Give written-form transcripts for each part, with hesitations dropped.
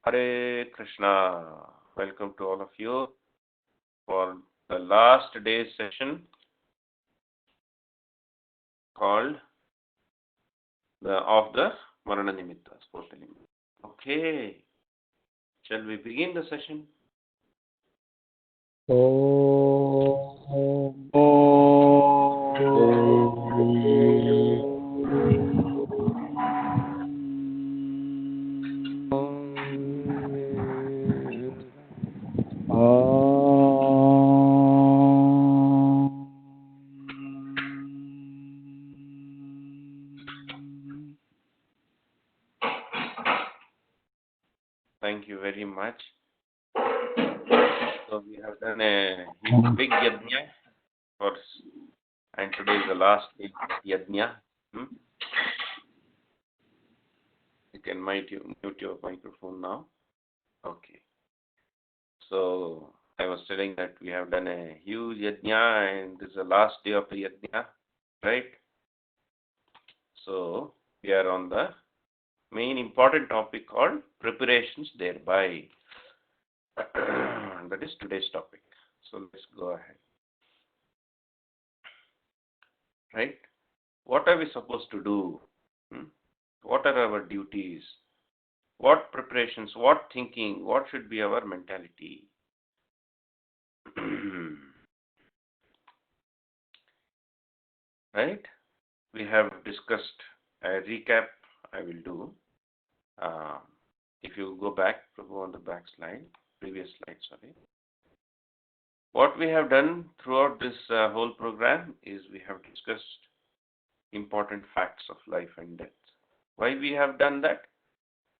Hare Krishna. Welcome to all of you for the last day's session called of the Marana Nimitta, Sporta Nimitta. Okay, shall we begin the session? Thank you very much. So we have done a big yajna and today is the last big yajna. You can mute your microphone now. Okay. So I was telling that we have done a huge yajna and this is the last day of the yajna, right? So we are on the main important topic called preparations thereby. That is today's topic. So let's go ahead. Right? What are we supposed to do? What are our duties? What preparations? What thinking? What should be our mentality? Right? We have discussed a recap. I will do. If you go on the back slide, previous slide, sorry. What we have done throughout this whole program is we have discussed important facts of life and death. Why we have done that?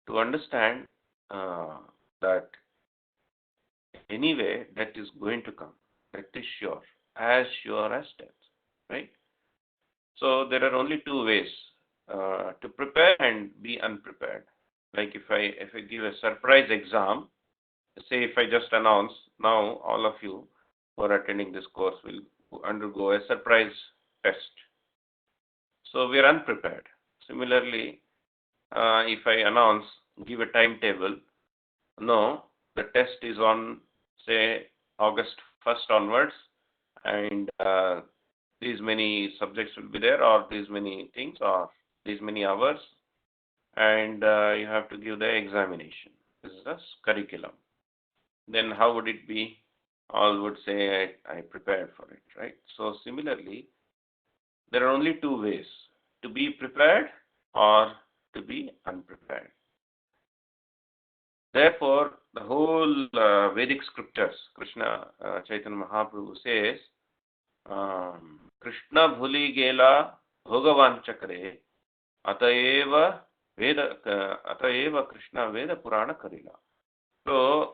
To understand that anyway death is going to come. That is sure as death, right? So there are only two ways to prepare and be unprepared. Like if I give a surprise exam, say if I just announce now all of you who are attending this course will undergo a surprise test. So we are unprepared. Similarly, if I announce, give a timetable, no, the test is on say August 1st onwards and these many subjects will be there or these many things or these many hours and you have to give the examination. This is the curriculum. Then how would it be? All would say I prepared for it, right? So similarly, there are only two ways, to be prepared or to be unprepared. Therefore, the whole Vedic scriptures, Krishna Chaitanya Mahaprabhu says, Krishna bhuli gela bhogavan chakre ataeva Krishna Veda Purana Karila. So,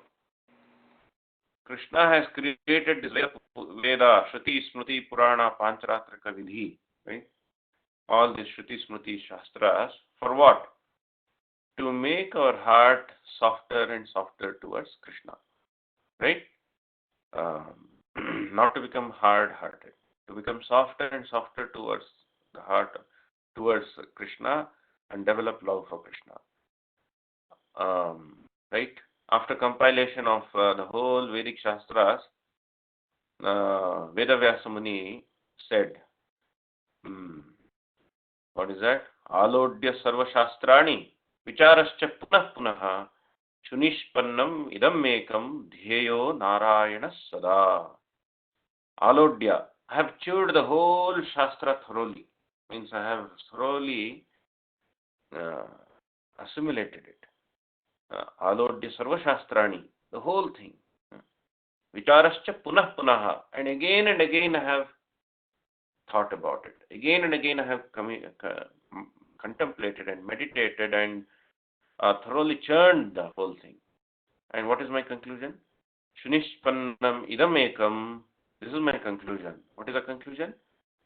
Krishna has created this Veda, Shruti, Smriti, Purana, Pancharatrika Vidhi, right? All these Shruti, Smriti, Shastras, for what? To make our heart softer and softer towards Krishna, right? Not to become hard-hearted, to become softer and softer towards the heart, towards Krishna and develop love for Krishna. Right? After compilation of the whole Vedic Shastras, Vedavyasa Muni said, what is that? Alodya Sarva Shastrani Vicharascha Punah Punaha Shunishpannam Idam Mekam Dhyeyo Narayana Sada. Alodya. I have chewed the whole Shastra thoroughly. Means I have thoroughly assimilated it. Alodya Sarva Shastrani. The whole thing. Vicharascha Punah Punaha. And again I have thought about it. Again and again I have contemplated and meditated and thoroughly churned the whole thing. And what is my conclusion? Shunishpannam idam ekam. This is my conclusion. What is the conclusion?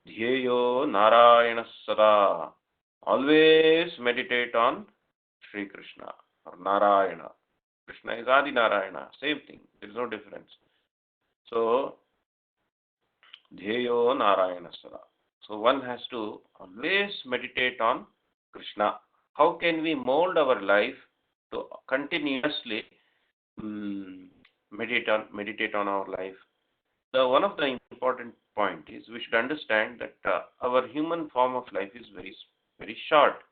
Dhyeyo Narayana Sada. Always meditate on Sri Krishna or Narayana. Krishna is Adi Narayana. Same thing. There is no difference. So, Dhyeyo Narayana Sada. So one has to always meditate on Krishna. how can we mold our life to continuously meditate on our life. One of the important point is we should understand that our human form of life is very short.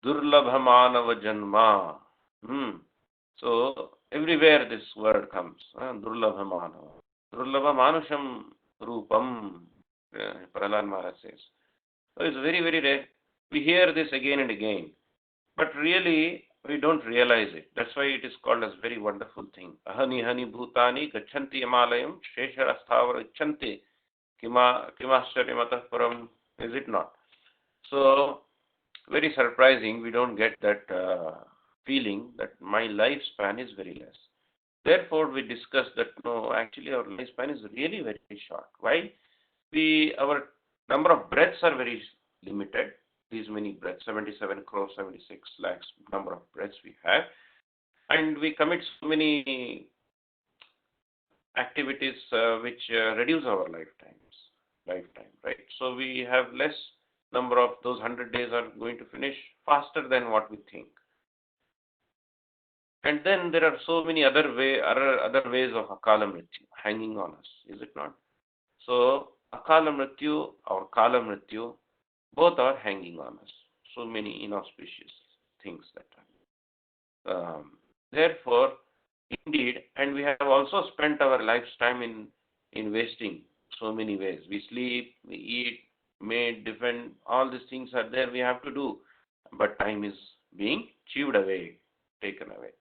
Durlabha manava janma. So everywhere this word comes. Durlabha manava. Durlabha manusham rupam. Prahlad Maharaj says. So it's very rare. We hear this again and again. But really, we don't realize it. That's why it is called as very wonderful thing. Ahani hani bhutani gachanti yamalayam shesharasthavar ichanti kimascharyamatah param. Is it not? So, very surprising, we don't get that feeling that my lifespan is very less. Therefore, we discuss that no, actually our lifespan is really very short. Why? Our number of breaths are very limited. These many breaths, 77 crores, 76 lakhs number of breaths we have. And we commit so many activities which reduce our lifetime, right? So we have less number of those 100 days are going to finish faster than what we think. And then there are so many other ways of akala mrityu hanging on us, is it not? So akala mrityu or kala mrityu, both are hanging on us. So many inauspicious things that happen. Therefore, indeed, and we have also spent our lifetime in wasting so many ways. We sleep, we eat, maid, defend, all these things are there we have to do. But time is being chewed away, taken away.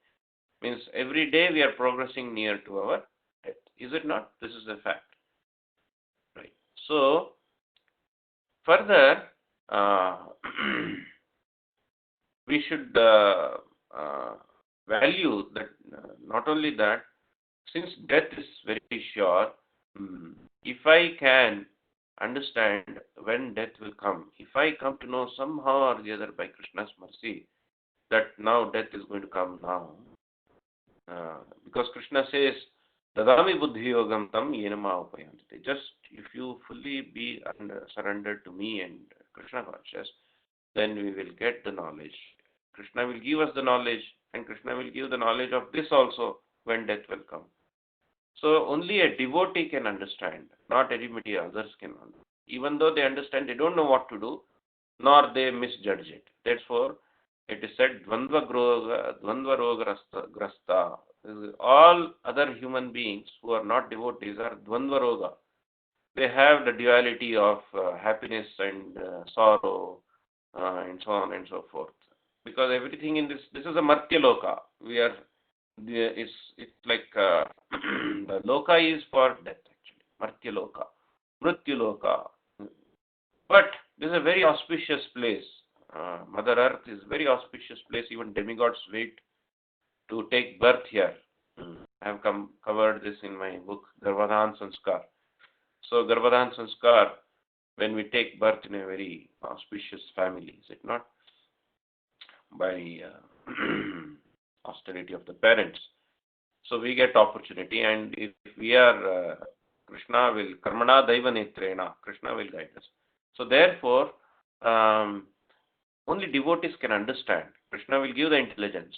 Means every day we are progressing near to our death. Is it not? This is a fact. Right. So, further, we should value that not only that, since death is very sure, if I can understand when death will come, if I come to know somehow or the other by Krishna's mercy that now death is going to come now, because Krishna says, Dadami buddhi yogam tam yenama upayante. Just if you fully be surrendered to me and Krishna conscious, then we will get the knowledge. Krishna will give us the knowledge, and Krishna will give the knowledge of this also when death will come. So only a devotee can understand, not anybody others can understand. Even though they understand, they don't know what to do, nor they misjudge it. Therefore, it is said, Dvandva roga grasta. All other human beings who are not devotees are Dvandva roga. They have the duality of happiness and sorrow, and so on and so forth. Because everything in this is a Martya Loka. It's like the Loka is for death actually. Martya Loka, Mrityu Loka. But this is a very auspicious place. Mother Earth is a very auspicious place. Even demigods wait to take birth here. I have covered this in my book, Garbhadhan Sanskar. So Garbhadhan Sanskar, when we take birth in a very auspicious family, is it not? By austerity of the parents. So we get opportunity, and if we are, Krishna will, karmana daiva netrena, Krishna will guide us. So therefore, only devotees can understand. Krishna will give the intelligence.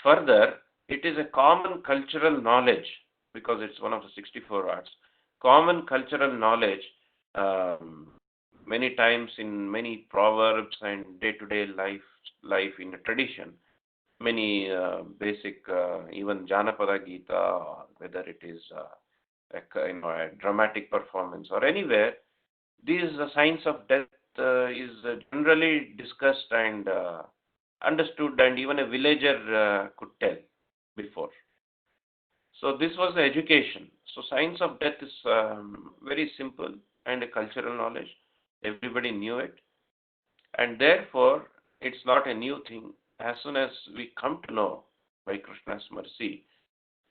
Further, it is a common cultural knowledge, because it's one of the 64 arts. Common cultural knowledge, many times in many proverbs and day-to-day life in a tradition, many basic, even Janapada Gita, whether it is a dramatic performance or anywhere, these signs of death is generally discussed and understood, and even a villager could tell before. So this was the education. So signs of death is very simple and a cultural knowledge. Everybody knew it, and therefore it's not a new thing. As soon as we come to know by Krishna's mercy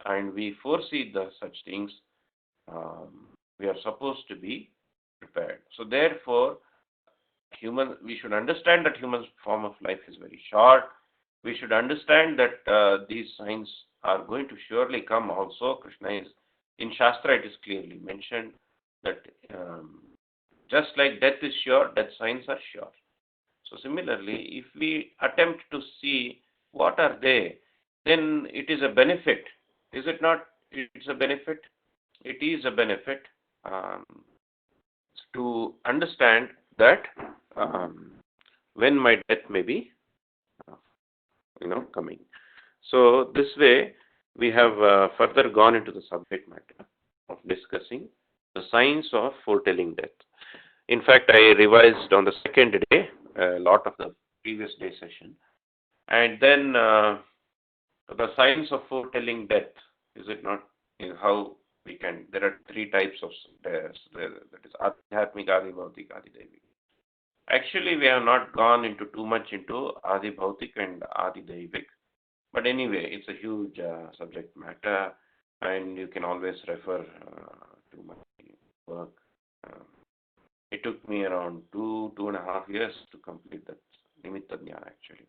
and we foresee such things, we are supposed to be prepared. So therefore, we should understand that human form of life is very short. We should understand that these signs are going to surely come also. Krishna is, in Shastra it is clearly mentioned that just like death is sure, death signs are sure. So similarly, if we attempt to see what are they, then it is a benefit. Is it not? It's a benefit. It is a benefit um, to understand that um, when my death may be, uh, coming. So this way, we have further gone into the subject matter of discussing the signs of foretelling death. In fact, I revised on the second day a lot of the previous day session, and then the signs of foretelling death. Is it not? How we can? There are three types of deaths. That is Adhyatmik, Adi Bhautik, Adi Daivik. Actually, we have not gone into too much into Adi Bhautik and Adi Daivik. But anyway, it's a huge subject matter, and you can always refer to my work. Um, it took me around 2.5 years to complete that Nimitta Jnana actually.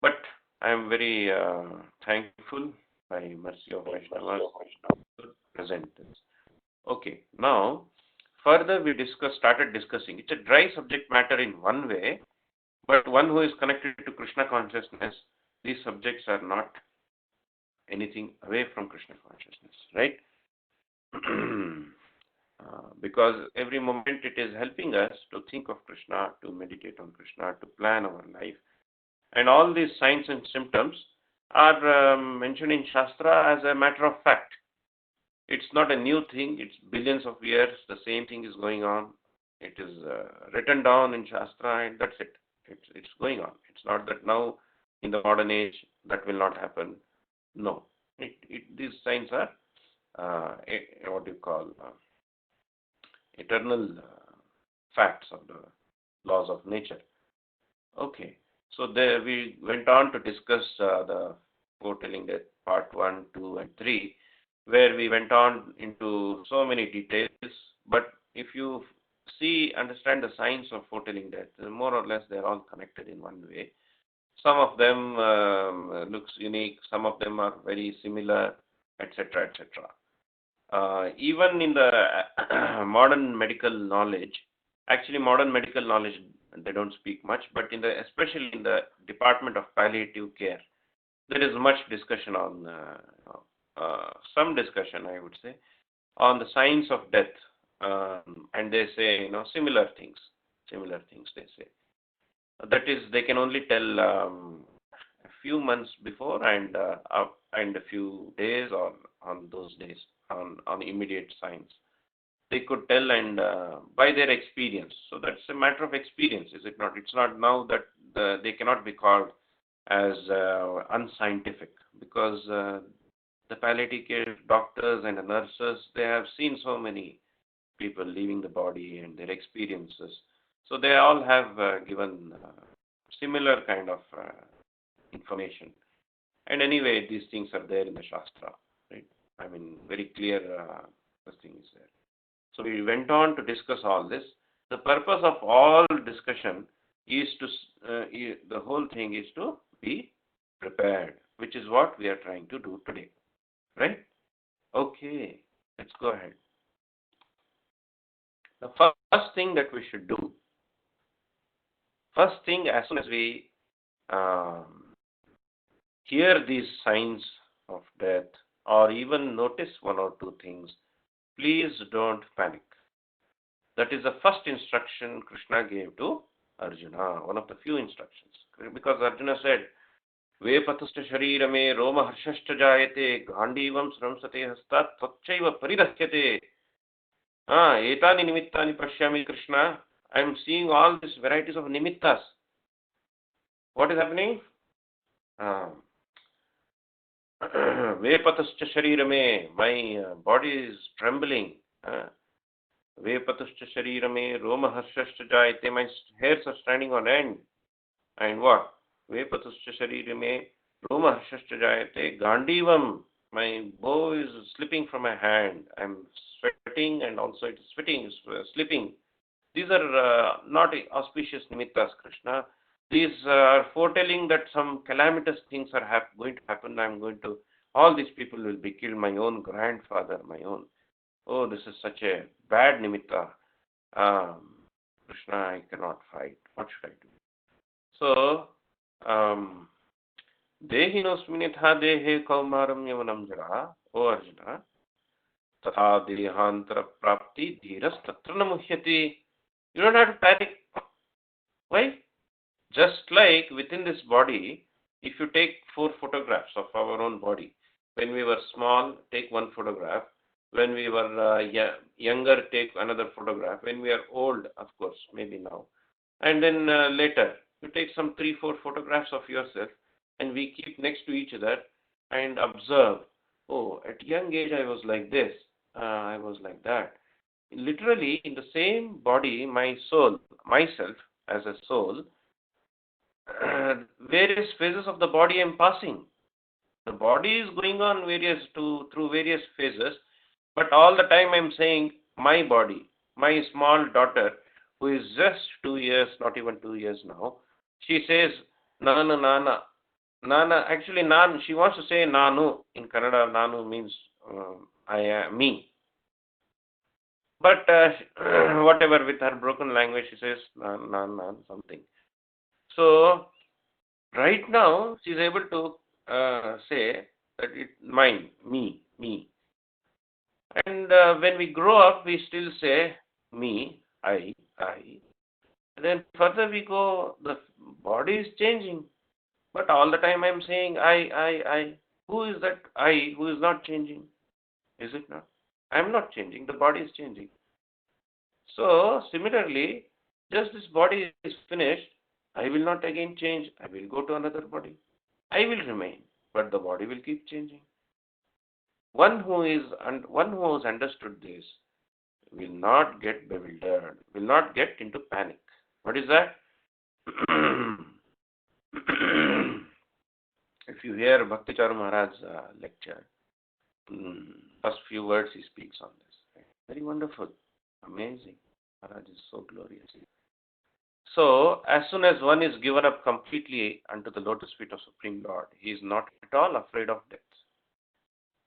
But I am very thankful by mercy of Vaishnavas to present this. Okay, now further we started discussing. It's a dry subject matter in one way, but one who is connected to Krishna consciousness, these subjects are not anything away from Krishna consciousness, right? Because every moment it is helping us to think of Krishna, to meditate on Krishna, to plan our life. And all these signs and symptoms are mentioned in Shastra as a matter of fact. It's not a new thing, it's billions of years, the same thing is going on. It is written down in Shastra, and that's it. It's going on. It's not that now in the modern age that will not happen. No. These signs are what you call eternal facts of the laws of nature. Okay. So there we went on to discuss the foretelling death part 1, 2, and 3, where we went on into so many details. But if you understand the signs of foretelling death, more or less they're all connected in one way. Some of them looks unique, some of them are very similar, etc., etc. Even in the modern medical knowledge, actually modern medical knowledge, they don't speak much, but especially in the department of palliative care, there is much discussion on, some discussion I would say, on the signs of death, and they say, similar things they say. That is, they can only tell a few months before and a few days or on those days, on immediate signs. They could tell, and by their experience. So that's a matter of experience, is it not? It's not now that they cannot be called as unscientific, because the palliative care doctors and the nurses, they have seen so many people leaving the body and their experiences. So they all have given similar kind of information. And anyway, these things are there in the Shastra, right? I mean, very clear this thing is there. So we went on to discuss all this. The purpose of all discussion is the whole thing is to be prepared, which is what we are trying to do today, right? Okay, let's go ahead. The first thing that we should do, as soon as we hear these signs of death or even notice one or two things, please don't panic. That is the first instruction Krishna gave to Arjuna, one of the few instructions. Because Arjuna said, Vepatushta sharirame roma harshashta jayate ghandivam sramsate hastat tvachaiva paridahyate. Etani nimittani pashyami Krishna. I am seeing all these varieties of nimittas. What is happening? Vepatuscha sharirame, my body is trembling. Vepatuscha sharirame, roma harshashcha jayate, my hairs are standing on end. And what? Vepatuscha sharirame, roma harshashcha jayate, gandivam, my bow is slipping from my hand. I'm sweating and also it is slipping. These are not auspicious nimittas, Krishna. These are foretelling that some calamitous things are going to happen. All these people will be killed. My own grandfather, oh, this is such a bad nimitta. Krishna, I cannot fight. What should I do? So, Dehinosminitha dehe kaumaram yavanam jara, O Arjuna, tatha dehantara prapti dhiras tatra namuhyati. You don't have to panic. Why? Just like within this body, if you take 4 photographs of our own body, when we were small, take 1 photograph. When we were younger, take another photograph. When we are old, of course, maybe now. And then later, you take some 3, 4 photographs of yourself and we keep next to each other and observe. Oh, at young age I was like this, I was like that. Literally, in the same body, my soul, myself as a soul, various phases of the body I am passing. The body is going on through various phases, but all the time I am saying my body, my small daughter, who is just 2 years, not even 2 years now, she says Nana Nana. Nana, actually Nan, she wants to say Nanu. In Kannada, Nanu means I am me. But whatever, with her broken language, she says Nan, Nan, Nan, something. So right now, she is able to say that it mine, me. And when we grow up, we still say me, I. And then further we go, the body is changing. But all the time I'm saying I. Who is that I who is not changing? Is it not? I'm not changing. The body is changing. So similarly, just this body is finished. I will not again change. I will go to another body. I will remain, but the body will keep changing. One who has understood this will not get bewildered, will not get into panic. What is that? If you hear Bhakticharu Maharaj's lecture, first few words he speaks on this. Very wonderful, amazing. Maharaj is so glorious. So, as soon as one is given up completely unto the lotus feet of Supreme Lord, he is not at all afraid of death.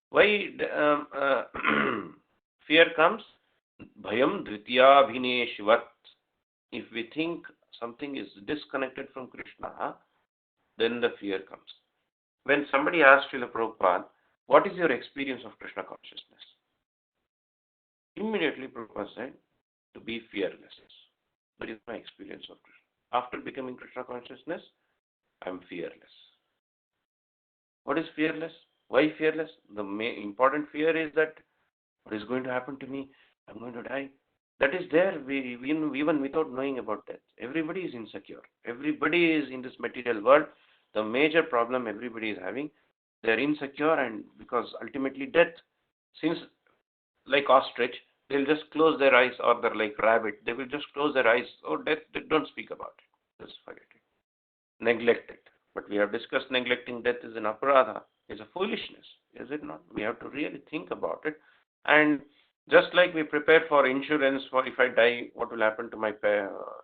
Why fear comes? Bhayam dvitiyabhine shivat. If we think something is disconnected from Krishna, then the fear comes. When somebody asks Srila Prabhupada, what is your experience of Krishna consciousness? Immediately Prabhupada said, to be fearless. That is my experience of Krishna. After becoming Krishna consciousness, I am fearless. What is fearless? Why fearless? The important fear is that what is going to happen to me? I'm going to die. That is there even without knowing about death. Everybody is insecure. Everybody is in this material world. The major problem everybody is having, they are insecure, and because ultimately death, since like ostrich, they'll just close their eyes, or they're like rabbit, they will just close their eyes. Oh, death, they don't speak about it. Just forget it. Neglect it. But we have discussed neglecting death is an aparadha, is a foolishness, is it not? We have to really think about it. And just like we prepare for insurance for if I die, what will happen to my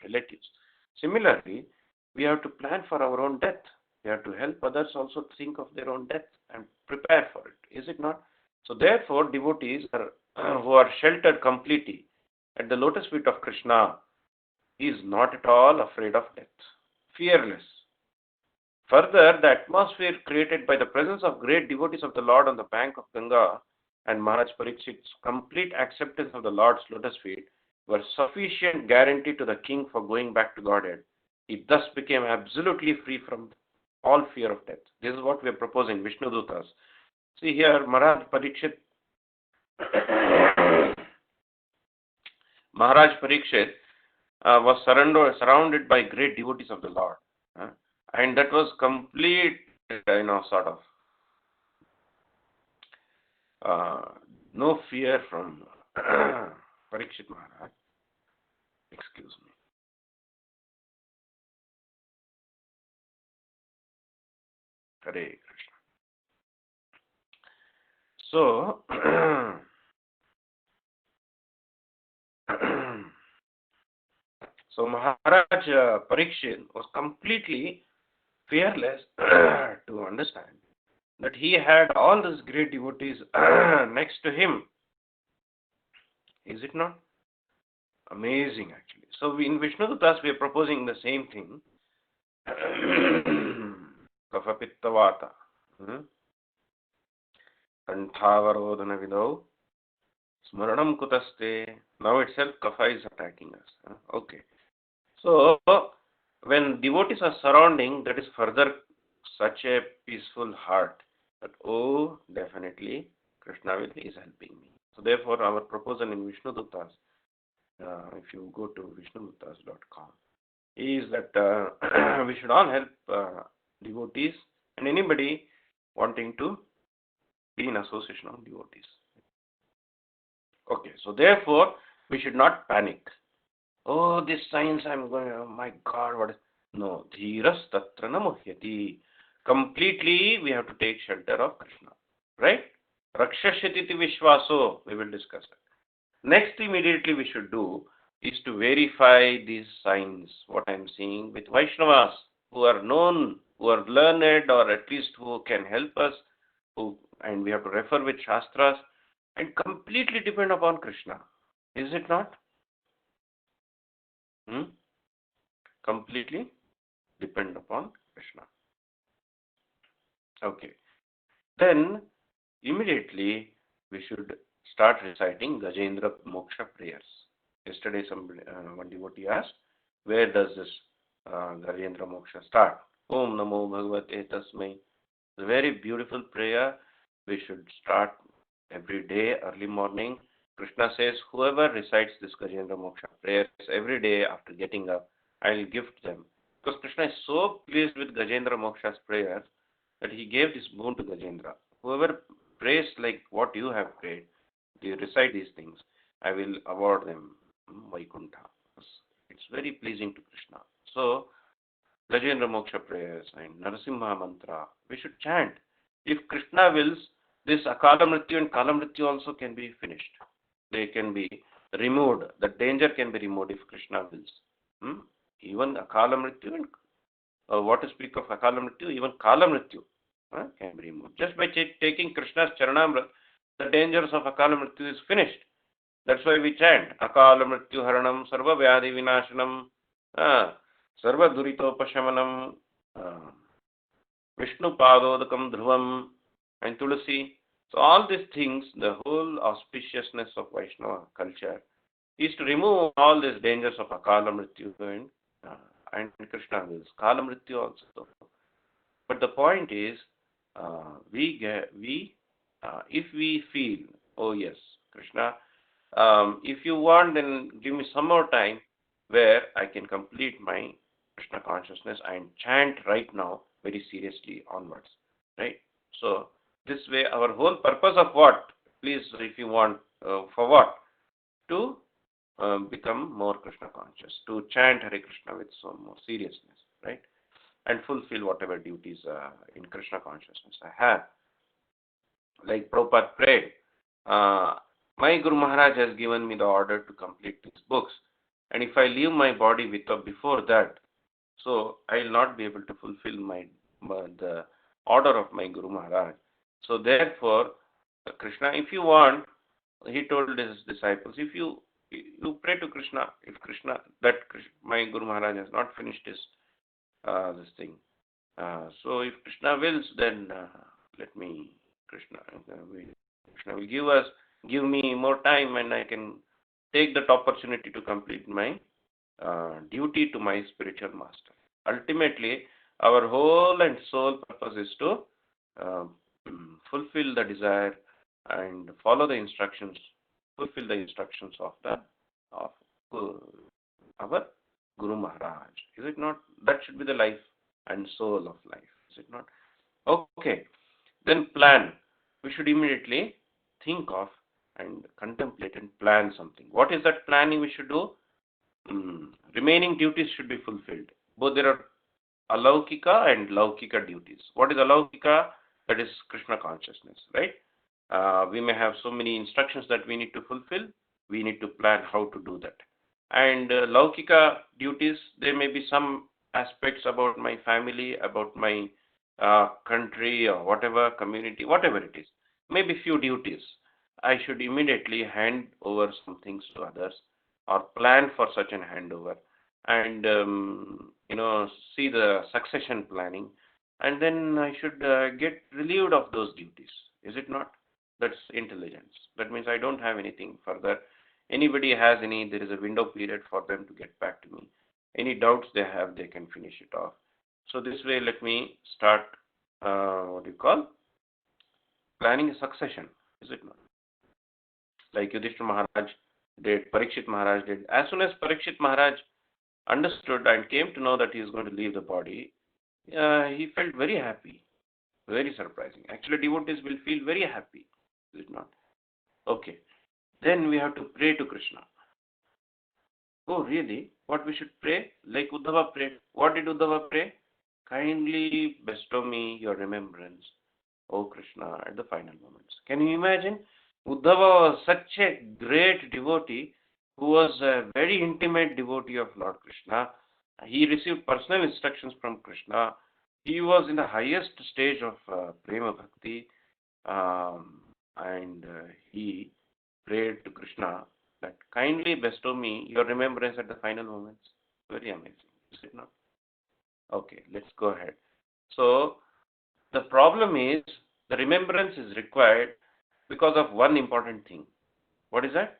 relatives. Similarly, we have to plan for our own death. We have to help others also think of their own death and prepare for it, is it not? So therefore, devotees who are sheltered completely at the lotus feet of Krishna is not at all afraid of death. Fearless. Further, the atmosphere created by the presence of great devotees of the Lord on the bank of Ganga and Maharaj Parikshit's complete acceptance of the Lord's lotus feet were sufficient guarantee to the king for going back to Godhead. He thus became absolutely free from all fear of death. This is what we are proposing, Vishnu Dutas. See here, Maharaj Parikshit was surrounded by great devotees of the Lord. And that was complete, sort of no fear from Parikshit Maharaj. Excuse me. Hare Krishna. So, Maharaj Parikshit was completely fearless to understand that he had all these great devotees next to him. Is it not? Amazing, actually. So in Vishnu Duttas, we are proposing the same thing. Kapha Pitta Vata. Kantavarodhana Vidau. Smaranam Kutaste. Now itself Kapha is attacking us. Okay. So when devotees are surrounding, that is further such a peaceful heart that, oh, definitely Krishna is helping me. So therefore, our proposal in Vishnu Duttas, if you go to vishnuduttas.com, is that we should all help devotees and anybody wanting to be in association of devotees. Okay, so therefore, we should not panic. Oh, this science I'm going, oh my God, what is... No, dhiras tatra na muhyati. Completely, we have to take shelter of Krishna. Right? Rakshashyatiti vishvaso, we will discuss that. Next, immediately we should do is to verify these signs, what I'm seeing with Vaishnavas, who are known, who are learned, or at least who can help us, and we have to refer with Shastras, and completely depend upon Krishna. Is it not? Completely depend upon Krishna. Okay. Then immediately we should start reciting Gajendra Moksha prayers. Yesterday one devotee asked, where does this Gajendra Moksha start? Om Namo Bhagavate Tasmai. It's a very beautiful prayer. We should start every day, early morning. Krishna says, whoever recites this Gajendra Moksha prayers every day after getting up, I will gift them. Because Krishna is so pleased with Gajendra Moksha's prayers that he gave this boon to Gajendra. Whoever prays like what you have prayed, you recite these things, I will award them Vaikuntha. It's very pleasing to Krishna. So, Gajendra Moksha prayers and Narasimha mantra, we should chant. If Krishna wills, this Akala Mrityu and Kala Mrityu also can be finished. They can be removed. The danger can be removed if Krishna wills. Even Akala Mrityu and what to speak of Akala Mrityu, even Kala Mrityu can be removed. Just by taking Krishna's Charanamrit, the dangers of Akala Mrityu is finished. That's why we chant Akala Mrityu Haranam Sarva Vyadhi Vinashanam Sarva Duritopashamanam Vishnu Padodakam Dhruvam and Tulasi. So all these things, the whole auspiciousness of Vaishnava culture is to remove all these dangers of Akala Mrityu and Krishna wills. Kala Mrityu also. But the point is, if we feel, oh yes, Krishna, if you want, then give me some more time where I can complete my Krishna consciousness and chant right now very seriously onwards. Right? So, this way, our whole purpose of what? Please, if you want, for what? To become more Krishna conscious, to chant Hare Krishna with some more seriousness, right? And fulfill whatever duties in Krishna consciousness I have. Like Prabhupada prayed, my Guru Maharaj has given me the order to complete these books, and if I leave my body before that, so I will not be able to fulfill the order of my Guru Maharaj. So therefore, Krishna, if you want, he told his disciples, if you pray to Krishna, if my Guru Maharaj has not finished his this thing. So if Krishna wills, then Krishna will give me more time, and I can take that opportunity to complete my duty to my spiritual master. Ultimately, our whole and soul purpose is to fulfill the desire and follow the instructions, fulfill the instructions of our Guru Maharaj. Is it not? That should be the life and soul of life. Is it not? Okay. Then plan. We should immediately think of and contemplate and plan something. What is that planning we should do? Remaining duties should be fulfilled. Both there are alaukika and laukika duties. What is alaukika? That is Krishna consciousness, right? We may have so many instructions that we need to fulfill. We need to plan how to do that. And laukika duties, there may be some aspects about my family, about my country or whatever, community, whatever it is. Maybe few duties. I should immediately hand over some things to others, or plan for such an handover, and see the succession planning, and then I should get relieved of those duties. Is it not? That's intelligence. That means I don't have anything further. Anybody has any, there is a window period for them to get back to me. Any doubts they have, they can finish it off. So this way, let me start, what do you call, planning a succession. Is it not? Like Yudhishthira Maharaj did, Parikshit Maharaj did. As soon as Parikshit Maharaj understood and came to know that he is going to leave the body, he felt very happy, very surprising. Actually, devotees will feel very happy, is it not? Okay. Then we have to pray to Krishna. Oh, really? What we should pray? Like Uddhava prayed. What did Uddhava pray? Kindly bestow me your remembrance, O Krishna, at the final moments. Can you imagine? Uddhava was such a great devotee who was a very intimate devotee of Lord Krishna. He received personal instructions from Krishna. He was in the highest stage of Prema Bhakti, and he prayed to Krishna that kindly bestow me your remembrance at the final moments. Very amazing, is it not? Okay, let's go ahead. So, the problem is the remembrance is required because of one important thing. What is that?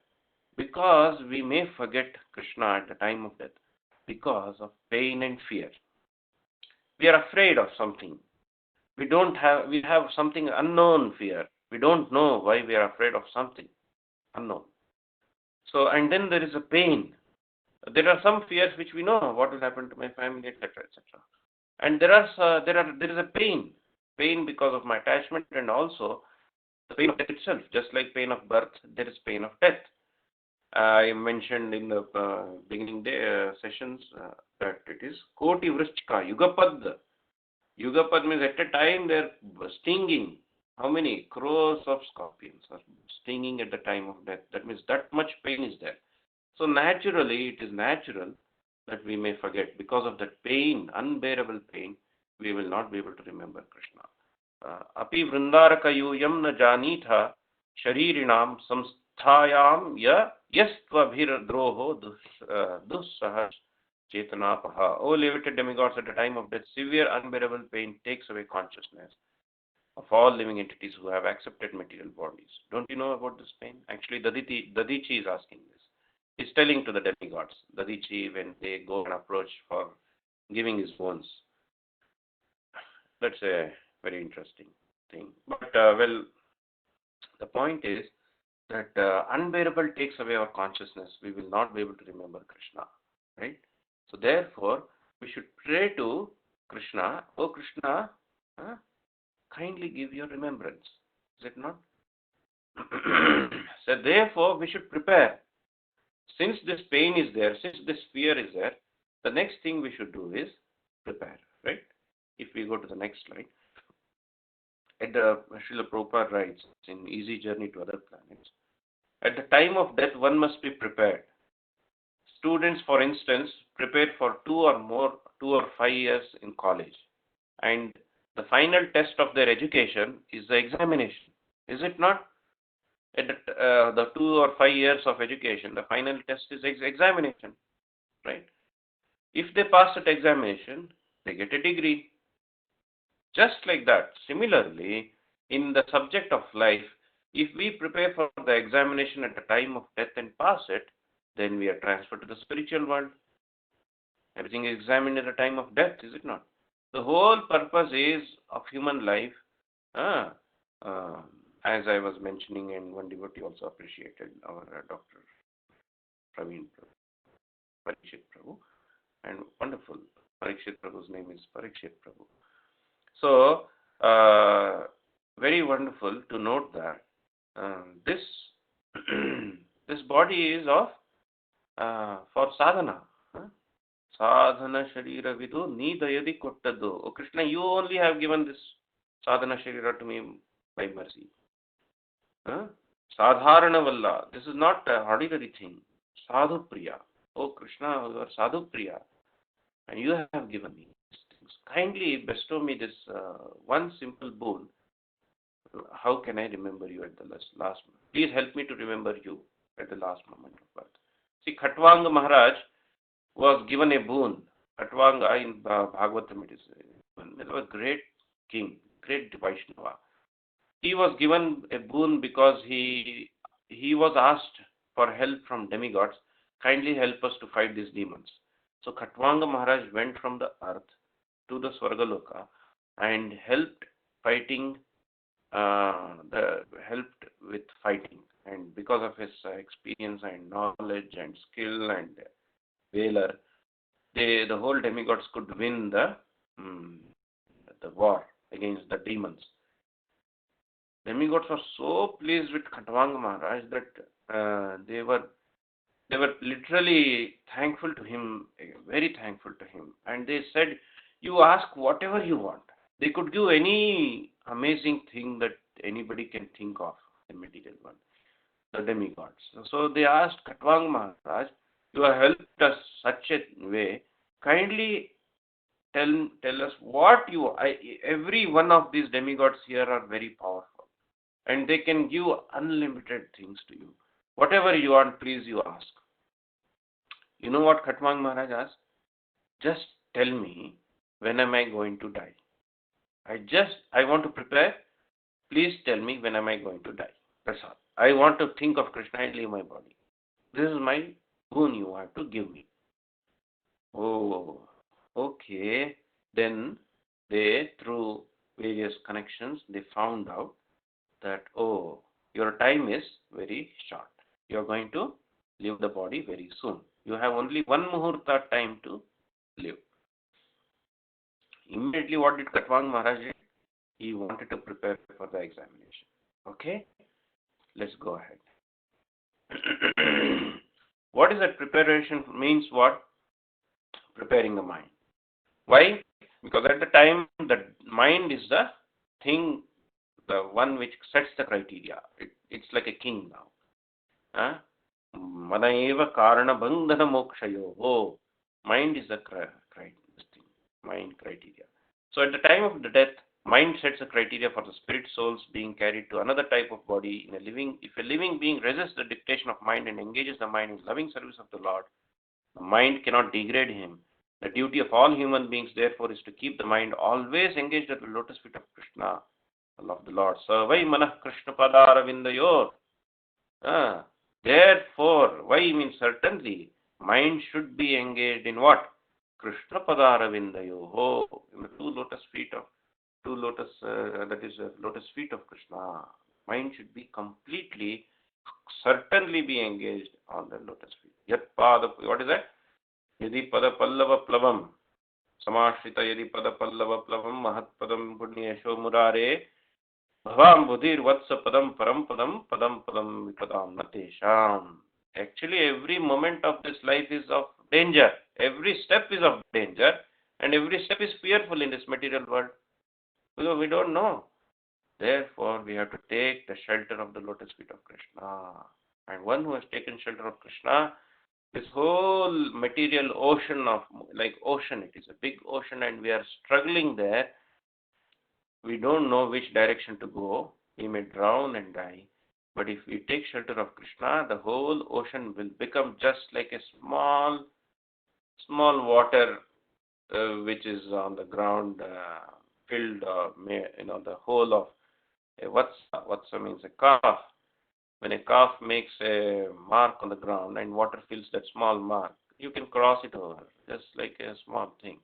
Because we may forget Krishna at the time of death because of pain and fear. We are afraid of something. We have something unknown fear. We don't know why we are afraid of something unknown. So, and then there is a pain. There are some fears which we know what will happen to my family, etc., etc. And there is a pain because of my attachment, and also the pain of death itself. Just like pain of birth, there is pain of death. I mentioned in the beginning sessions that it is Koti Vrishchika, Yugapad. Yugapad means at a time they're stinging. How many crores of scorpions are stinging at the time of death? That means that much pain is there. So naturally, it is natural that we may forget. Because of that pain, unbearable pain, we will not be able to remember Krishna. Api vrindarakayuyam na janitha sharirinam samsthayam yastvabhir droho dussahas chetanapaha. O limited demigods, at the time of death, severe unbearable pain takes away consciousness of all living entities who have accepted material bodies. Don't you know about this pain? Actually, Dadichi is asking this. He's telling to the demigods, Dadichi, when they go and approach for giving his bones. That's a very interesting thing. But, well, the point is that unbearable takes away our consciousness. We will not be able to remember Krishna, right? So, therefore, we should pray to Krishna, oh Krishna, kindly give your remembrance. Is it not? So, therefore, we should prepare. Since this pain is there, since this fear is there, the next thing we should do is prepare, right? If we go to the next slide, at the Srila Prabhupada writes in Easy Journey to Other Planets, at the time of death, one must be prepared. Students, for instance, prepared for 2 or 5 years in college, and the final test of their education is the examination. Is it not? At the 2 or 5 years of education, the final test is examination, right? If they pass that examination, they get a degree. Just like that, similarly, in the subject of life, if we prepare for the examination at the time of death and pass it, then we are transferred to the spiritual world. Everything is examined at the time of death, is it not? The whole purpose is of human life, as I was mentioning, and one devotee also appreciated our Dr. Praveen Parikshit Prabhu, and wonderful. Parikshit Prabhu's name is Parikshit Prabhu. So, very wonderful to note that this this body is of for sadhana. Sadhana Sharira Vidu Nidayadi Kottadu. Oh Krishna, you only have given this sadhana Sharira to me by mercy. Sadharana Valla. This is not an ordinary thing. Sadhu Priya. Oh Krishna, you are Sadhu Priya. And you have given me these things. Kindly bestow me this one simple boon. How can I remember you at the last moment? Please help me to remember you at the last moment of birth. See, Khatwanga Maharaj was given a boon. Khatwanga in Bhagavatam, it is a great king, great Vaishnava. He was given a boon because he was asked for help from demigods. Kindly help us to fight these demons. So Khatwanga Maharaj went from the earth to the Swargaloka and fighting helped with fighting, and because of his experience and knowledge and skill and valor, the whole demigods could win mm, the war against the demons. Demigods were so pleased with Khatwanga Maharaj that they were literally thankful to him, very thankful to him, and they said, "You ask whatever you want." They could give any amazing thing that anybody can think of, the material one, the demigods. So they asked Khatwanga Maharaj, "You have helped us such a way. Kindly tell us what every one of these demigods here are very powerful, and they can give unlimited things to you. Whatever you want, please you ask." You know what Khatwang Maharaj asked? "Just tell me, when am I going to die? I want to prepare. Please tell me, when am I going to die? That's all. I want to think of Krishna and leave my body. This is my boon you have to give me." Oh, okay. Then they, through various connections, they found out that, oh, your time is very short. You are going to leave the body very soon. You have only one muhurta time to live. Immediately, what did Khatwang Maharaj do? He wanted to prepare for the examination. Okay, let's go ahead. What is that preparation? Means what? Preparing the mind. Why? Because at the time, the mind is the thing, the one which sets the criteria. It's like a king now. Mana eva karana bandhana mokshayo. Oh, mind is the mind criteria. So at the time of the death, mind sets a criteria for the spirit souls being carried to another type of body in a living. If a living being resists the dictation of mind and engages the mind in loving service of the Lord, the mind cannot degrade him. The duty of all human beings, therefore, is to keep the mind always engaged at the lotus feet of Krishna, of the Lord. Savai manah Krishna padara vindayor. Therefore, why means certainly, mind should be engaged in what? Krishna padara vindayo. In the lotus feet, that is lotus feet of Krishna. Mind should be completely, certainly be engaged on the lotus feet. Yat pada, what is that? Yadi pada pallava plavam. Samashrita yadi pada pallava plavam. Mahat padam punyesho murare. Bhavam budhir vatsa padam param padam padam padam vipadam natesham. Actually, every moment of this life is of danger. Every step is of danger. And every step is fearful in this material world. Because we don't know. Therefore, we have to take the shelter of the lotus feet of Krishna. And one who has taken shelter of Krishna, this whole material ocean like ocean, it is a big ocean and we are struggling there. We don't know which direction to go. We may drown and die. But if we take shelter of Krishna, the whole ocean will become just like a small water which is on the ground, filled, the whole of a vatsa means a calf. When a calf makes a mark on the ground and water fills that small mark, you can cross it over, just like a small thing.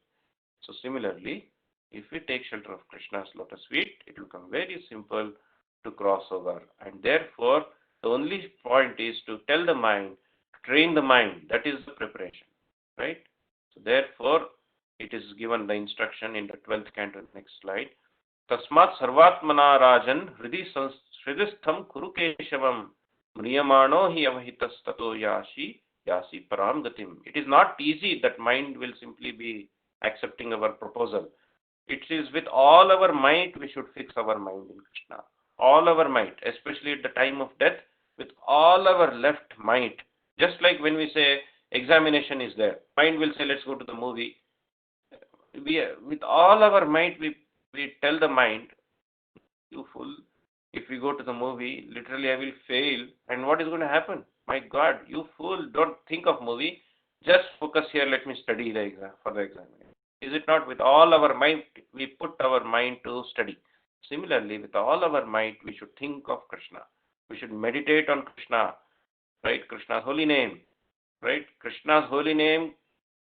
So similarly, if we take shelter of Krishna's lotus feet, it will become very simple to cross over. And therefore, the only point is to tell the mind, train the mind. That is the preparation, right? So therefore, it is given the instruction in the 12th canto, next slide. Tasmat sarvatmana rajan hridistham kuru keshavam mriyamano hi avahitas tato yasi param gatim. It is not easy that mind will simply be accepting our proposal. It is with all our might we should fix our mind in Krishna. All our might, especially at the time of death, with all our left might. Just like when we say examination is there, mind will say, let's go to the movie. With all our might, we tell the mind, you fool, if we go to the movie, literally I will fail. And what is going to happen? My God, you fool, don't think of movie. Just focus here, let me study the exam for the examination. Is it not? With all our might, we put our mind to study. Similarly, with all our might, we should think of Krishna. We should meditate on Krishna, right? Krishna's holy name, right? Krishna's holy name,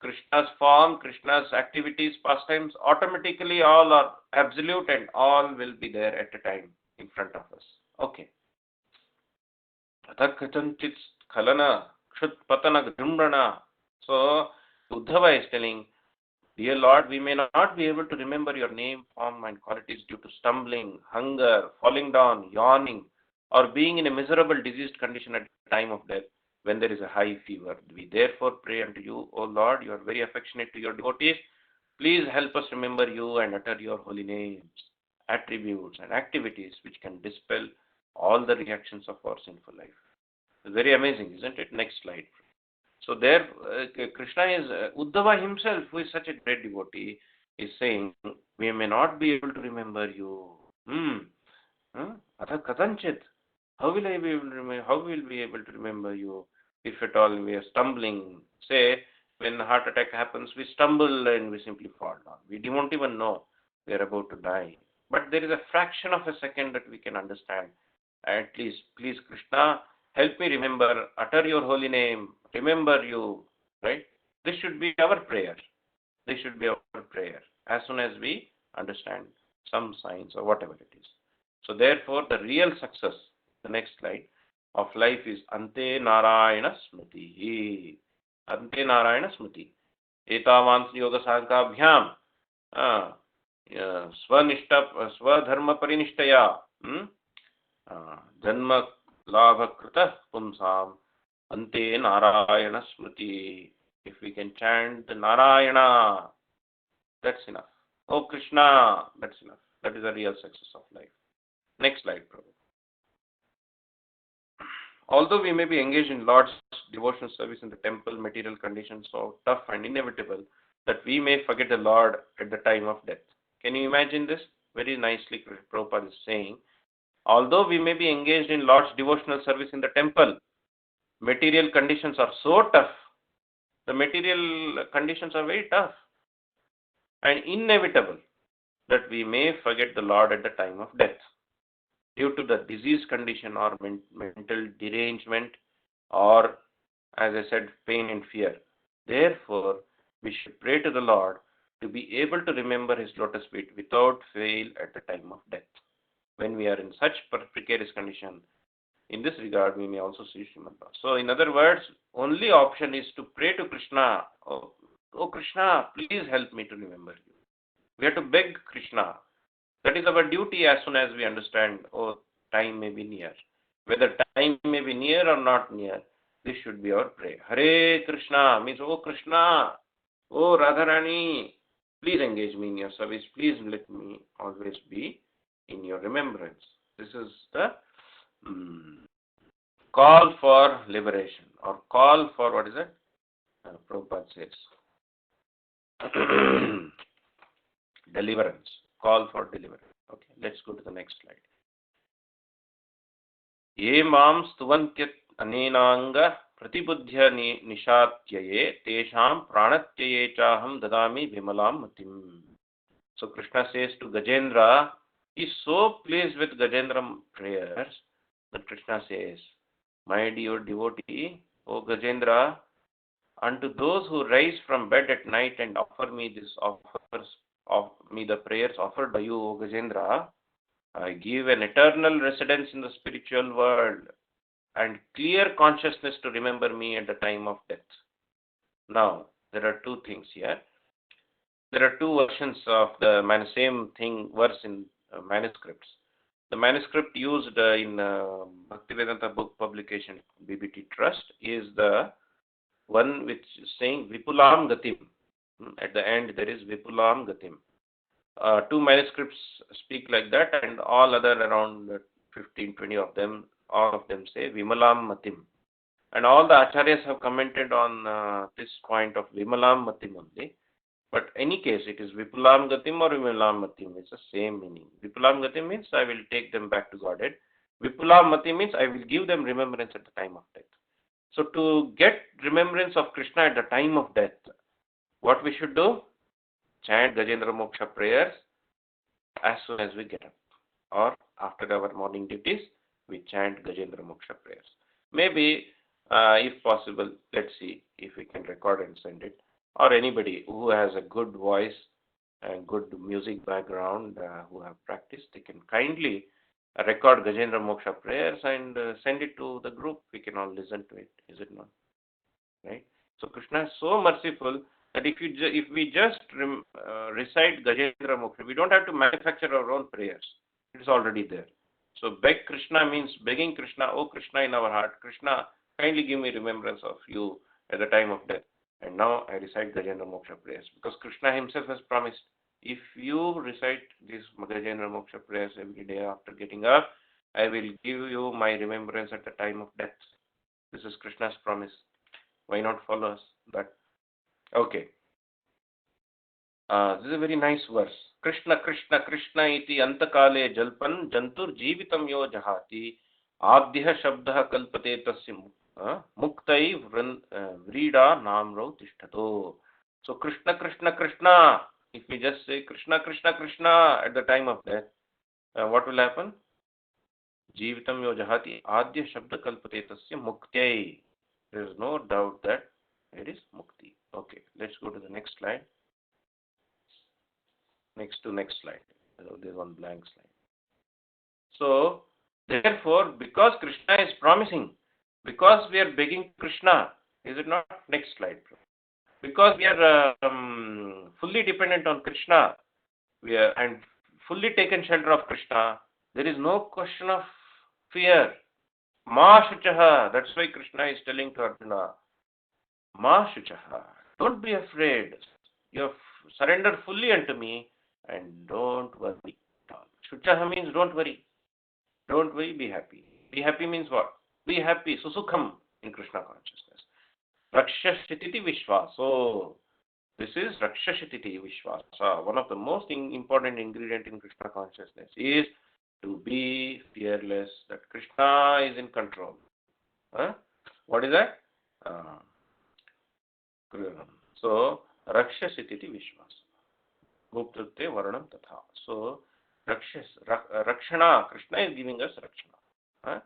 Krishna's form, Krishna's activities, pastimes, automatically all are absolute and all will be there at a time in front of us. Okay. Athakatanchit khalana kshutpatana grimrana. So, Uddhava is telling, dear Lord, we may not be able to remember your name, form, and qualities due to stumbling, hunger, falling down, yawning, or being in a miserable diseased condition at the time of death when there is a high fever. We therefore pray unto you, O Lord, you are very affectionate to your devotees. Please help us remember you and utter your holy names, attributes, and activities which can dispel all the reactions of our sinful life. It's very amazing, isn't it? Next slide. So there, Krishna is, Uddhava himself, who is such a great devotee, is saying, we may not be able to remember you. Atha katanchit. How will I be able to remember? How will we be able to remember you if at all we are stumbling? Say, when a heart attack happens, we stumble and we simply fall down. We won't even know we are about to die. But there is a fraction of a second that we can understand. At least, please, Krishna, help me remember, utter your holy name, remember you, right? This should be our prayer. This should be our prayer as soon as we understand some signs or whatever it is. So therefore, the real success, the next slide, of life is Ante Narayana Smriti. Ante Narayana Smriti. Etavans Yoga Sankabhyam. Swadharma Parinishtaya. Janma Labha Krita Pumsam. Ante Narayana Smriti. If we can chant Narayana, that's enough. Oh Krishna, that's enough. That is the real success of life. Next slide, Prabhu. Although we may be engaged in Lord's devotional service in the temple, material conditions so tough and inevitable that we may forget the Lord at the time of death. Can you imagine this? Very nicely, Prabhupada is saying, although we may be engaged in Lord's devotional service in the temple, material conditions are so tough. The material conditions are very tough and inevitable that we may forget the Lord at the time of death due to the disease condition or mental derangement or, as I said, pain and fear. Therefore, we should pray to the Lord to be able to remember His lotus feet without fail at the time of death. When we are in such precarious condition, in this regard, we may also see Srimad Bhagavatam. So, in other words, only option is to pray to Krishna. Oh Krishna, please help me to remember you. We have to beg Krishna. That is our duty as soon as we understand, oh, time may be near. Whether time may be near or not near, this should be our prayer. Hare Krishna means, oh Krishna, oh Radharani, please engage me in your service. Please let me always be in your remembrance. This is the call for liberation or call for, what is it? Prabhupada says. Deliverance. Call for deliverance. Okay, let's go to the next slide. Ye mam stuvantyat anenanga pratibudhya nishatyaye tesham pranatyaye chaham dadami vimalam matim. So Krishna says to Gajendra, he is so pleased with Gajendra prayers that Krishna says, my dear devotee, O Gajendra, unto those who rise from bed at night and offer me the prayers offered by you, O Gajendra, I give an eternal residence in the spiritual world and clear consciousness to remember me at the time of death. Now, there are two things here. There are two versions of the same thing, verse in manuscripts. The manuscript used in Bhaktivedanta book publication, BBT Trust, is the one which is saying Vipulam Gatim. At the end, there is Vipulam Gatim. Two manuscripts speak like that, and all other around 15, 20 of them, all of them say Vimalam Matim. And all the acharyas have commented on this point of Vimalam Matim only. But any case, it is Vipulam Gatim or Vimalam Matim. It's the same meaning. Vipulam Gatim means I will take them back to Godhead. Vipulam Matim means I will give them remembrance at the time of death. So to get remembrance of Krishna at the time of death, what we should do? Chant Gajendra Moksha prayers as soon as we get up, or after our morning duties, we chant Gajendra Moksha prayers. Maybe, if possible, let's see if we can record and send it, or anybody who has a good voice and good music background, who have practiced, they can kindly record Gajendra Moksha prayers and send it to the group. We can all listen to it. Is it not? Right? So Krishna is so merciful that if we just recite Gajendra Moksha, we don't have to manufacture our own prayers. It is already there. So beg Krishna means begging Krishna, oh Krishna in our heart, Krishna, kindly give me remembrance of you at the time of death. And now I recite Gajendra Moksha prayers because Krishna himself has promised, if you recite these Gajendra Moksha prayers every day after getting up, I will give you my remembrance at the time of death. This is Krishna's promise. Why not follow us? But okay. This is a very nice verse. Krishna Krishna Krishna iti antakale jalpan jantur jeevitam yo jahati adhyah shabdah kalpate tasya muktai vrida namro tishtato. So Krishna Krishna Krishna, if we just say Krishna Krishna Krishna at the time of death, what will happen? Jeevitam yo jahati adhyah shabdah kalpate tasya muktai. There is no doubt that it is mukti. Okay, let's go to the next slide. Next slide. There's one blank slide. So, therefore, because Krishna is promising, because we are begging Krishna, is it not? Next slide. Because we are fully dependent on Krishna, and fully taken shelter of Krishna, there is no question of fear. Ma shuchaha. That's why Krishna is telling to Arjuna, Ma shuchaha. Don't be afraid. You have surrendered fully unto me and don't worry. Shuchaha means don't worry. Don't worry, be happy. Be happy means what? Be happy. Susukham in Krishna consciousness. Rakshashititi Vishwaso. This is Rakshashititi Vishwasa. One of the most important ingredient in Krishna consciousness is to be fearless, that Krishna is in control. What is that? So, Rakshasititi Vishwas. Guptrute Varanam Tatha. So, Rakshana, Krishna is giving us Rakshana.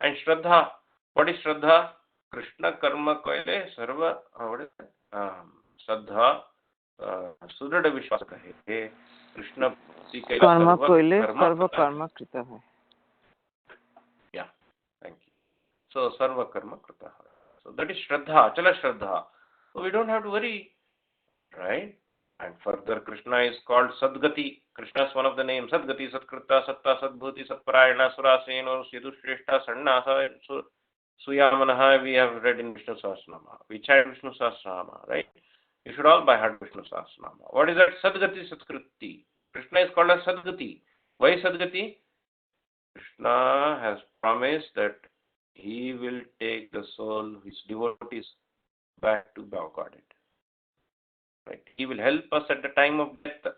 And Shraddha, what is Shraddha? Krishna Karma Koile Sarva, what is that? Shraddha, Sudhada Vishwas Kahe. Krishna Karma Koile Sarva Karma Krita Hai. Yeah, thank you. So, Sarva Karma Krita. So, that is Shraddha, Achala Shraddha. So, we don't have to worry, right? And further, Krishna is called Sadgati. Krishna is one of the names. Sadgati, Satkrita, Satta, Sadbhuti, Satparayana, Suraseno, Sidushreshta, Sannasa, Suyamanaha, we have read in Vishnu Sahasranama. We chant Vishnu Sahasranama, right? You should all by heart Vishnu Sahasranama. What is that? Sadgati, Satkriti. Krishna is called as Sadgati. Why Sadgati? Krishna has promised that he will take the soul, his devotees, back to Godhead. Right? He will help us at the time of death.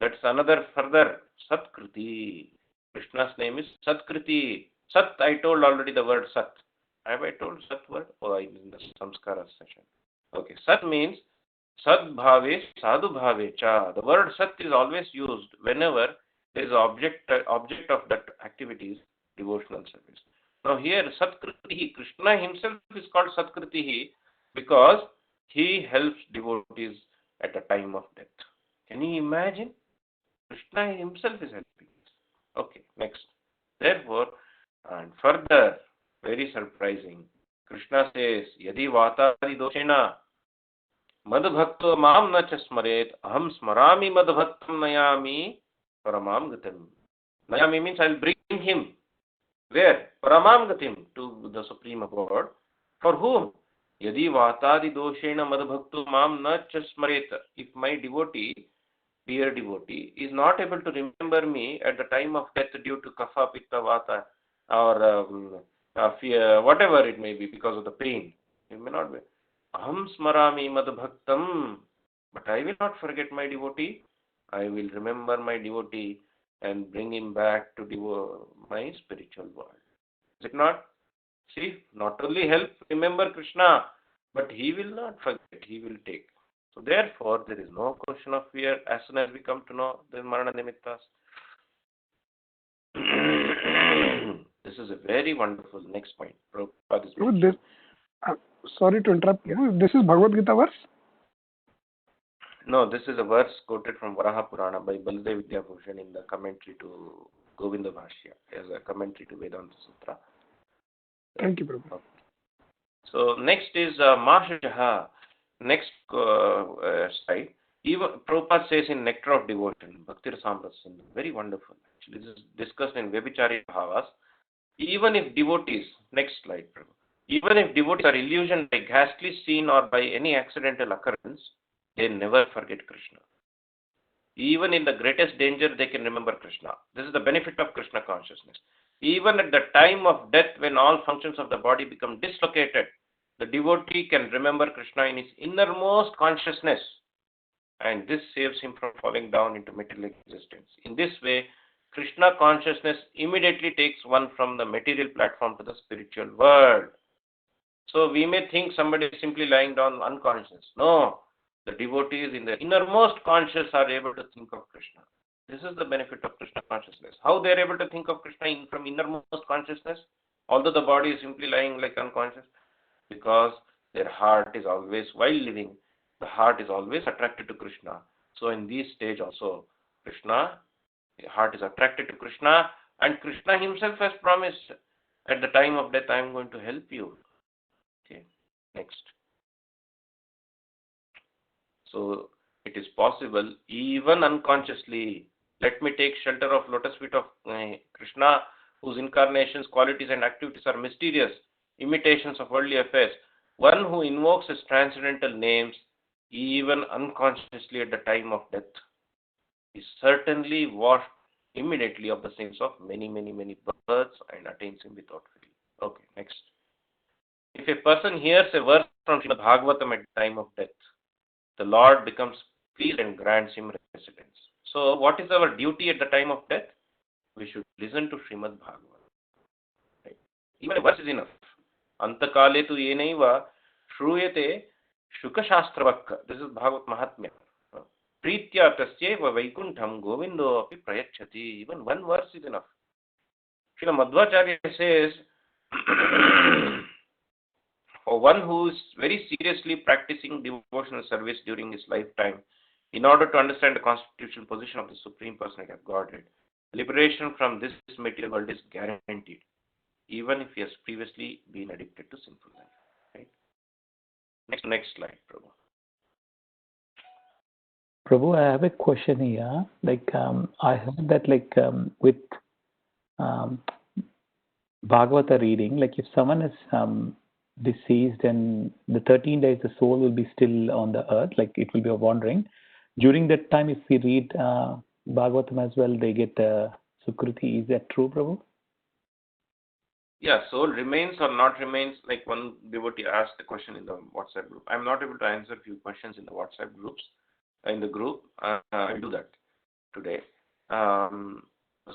That's another further Satkriti. Krishna's name is Satkriti. Sat, I told already the word Sat. Have I told Sat word? Oh, I in the Samskara session. Okay, Sat means Sadbhave, Sadhubhave cha. The word Sat is always used whenever there is object of that activity is devotional service. Now here Satkriti, Krishna himself is called Satkriti because he helps devotees at the time of death. Can you imagine? Krishna himself is helping us. Okay, next. Therefore, and further, very surprising, Krishna says, Yadi vatadi doshena madbhakto mam na chasmaret aham smarami madbhaktam nayami paramam gatim. Nayami means I will bring him. Where? Paramam gatim, to the Supreme Abode. For whom? Yadi vatadi doshena madbhakto mam na chasmaret. If my devotee, dear devotee, is not able to remember me at the time of death due to kapha, pitta, vata, or fear, whatever it may be, because of the pain, it may not be. Aham smarami madbhaktam. But I will not forget my devotee. I will remember my devotee and bring him back to my spiritual world. Is it not? See, not only help remember Krishna, but he will not forget, he will take. So therefore, there is no question of fear as soon as we come to know the Marana Nimittas. This is a very wonderful next point. Prabhupada is This, sorry to interrupt you. This is Bhagavad Gita verse? No, this is a verse quoted from Varaha Purana by Baldev Vidyabhushan in the commentary to Govinda Bhashya, as a commentary to Vedanta Sutra. Thank you, Prabhu. Okay. So next is Mahashaha. Next slide. Even Prabhupada says in Nectar of Devotion, Bhakti Rasamrita Sindhu, very wonderful. Actually, this is discussed in Vyabhichari Bhavas. Even if devotees, next slide, Prabhu. Even if devotees are illusioned by ghastly scene or by any accidental occurrence, they never forget Krishna. Even in the greatest danger, they can remember Krishna. This is the benefit of Krishna consciousness. Even at the time of death, when all functions of the body become dislocated, the devotee can remember Krishna in his innermost consciousness. And this saves him from falling down into material existence. In this way, Krishna consciousness immediately takes one from the material platform to the spiritual world. So we may think somebody is simply lying down unconscious. No, the devotees in the innermost conscious are able to think of Krishna. This is the benefit of Krishna consciousness. How they are able to think of Krishna from innermost consciousness, although the body is simply lying like unconscious? Because their heart is always, while living, the heart is always attracted to Krishna. So in this stage also, Krishna, the heart is attracted to Krishna, and Krishna himself has promised, at the time of death, I am going to help you. Okay, next. So it is possible, even unconsciously. Let me take shelter of lotus feet of Krishna, whose incarnations, qualities and activities are mysterious, imitations of worldly affairs. One who invokes his transcendental names, even unconsciously at the time of death, is certainly washed immediately of the sins of many, many, many births and attains him without fail. Okay, next. If a person hears a verse from Srimad Bhagavatam at the time of death, the Lord becomes pleased and grants him residence. So what is our duty at the time of death? We should listen to Srimad Bhagavatam. Right? Even a verse is enough. Antakale tu yenaiva shruyate shukashastravakka. This is Bhagavat Mahatmya. Pritya tasyeva vaikuntham govindo api prayachati. Even one verse is enough. Srila Madhvacharya says, for one who is very seriously practicing devotional service during his lifetime, in order to understand the constitutional position of the Supreme Personality of Godhead, liberation from this material world is guaranteed, even if he has previously been addicted to sinful life. Right? Next slide, Prabhu. Prabhu, I have a question here. I heard that with Bhagavata reading, if someone is deceased and the 13 days the soul will be still on the earth, it will be wandering. During that time, if we read Bhagavatam as well, they get Sukruti. Is that true, Prabhu? Yeah, soul remains or not remains, like one devotee asked the question in the WhatsApp group. I'm not able to answer a few questions in the WhatsApp groups, in the group. I'll do that today.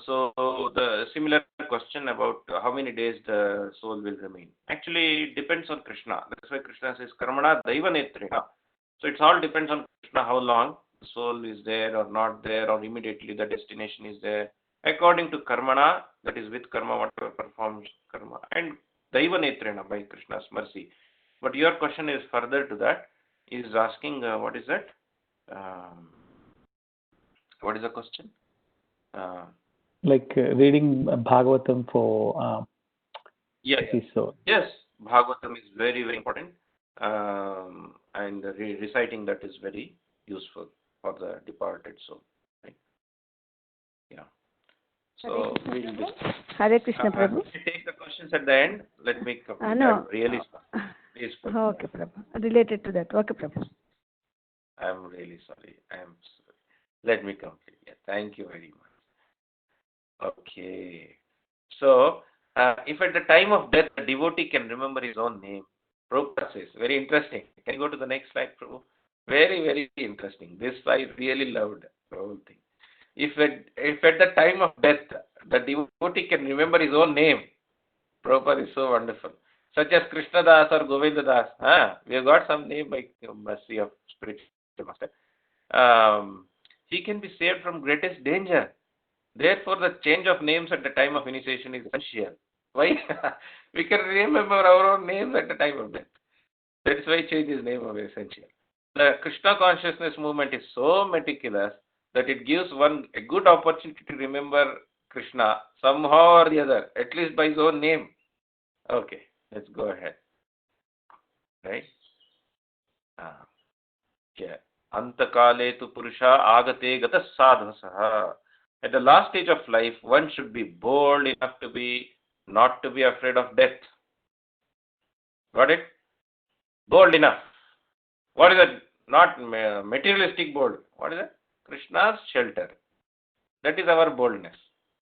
So the similar question about how many days the soul will remain. Actually, it depends on Krishna. That's why Krishna says, Karmana Daiva Netrena. So it all depends on Krishna, how long the soul is there or not there, or immediately the destination is there. According to Karmana, that is with Karma, whatever performs Karma, and Daiva Netrena, by Krishna's mercy. But your question is further to that, is asking, what is that? What is the question? Reading Bhagavatam for Yes, soul. Yes, Bhagavatam is very, very important, and reciting that is very useful for the departed soul. Right? Yeah. So we'll discuss. Hare Krishna, Prabhu. Let me take the questions at the end. Let me complete. No. Really sorry. Please forgive me. Okay, Prabhu. Related to that. Okay, Prabhu. I'm really sorry. I'm sorry. Let me complete. Yeah, thank you very much. Okay. So, if at the time of death, the devotee can remember his own name, Prabhupada says, very interesting. Can you go to the next slide, Prabhu? Very, very interesting. This I really loved the whole thing. If at the time of death, the devotee can remember his own name, Prabhupada is so wonderful. such as Krishna Das or Govinda Das. We have got some name by mercy of spiritual master. He can be saved from greatest danger. Therefore, the change of names at the time of initiation is essential. Why? We can remember our own names at the time of death. That's why change is name of essential. The Krishna consciousness movement is so meticulous that it gives one a good opportunity to remember Krishna somehow or the other, at least by his own name. Okay, let's go ahead. Right? Yeah. Antakale tu purusha agate gata sadhasaha. At the last stage of life, one should be bold enough to be not to be afraid of death. Got it? Bold enough. What is it? Not materialistic bold. What is it? Krishna's shelter. That is our boldness.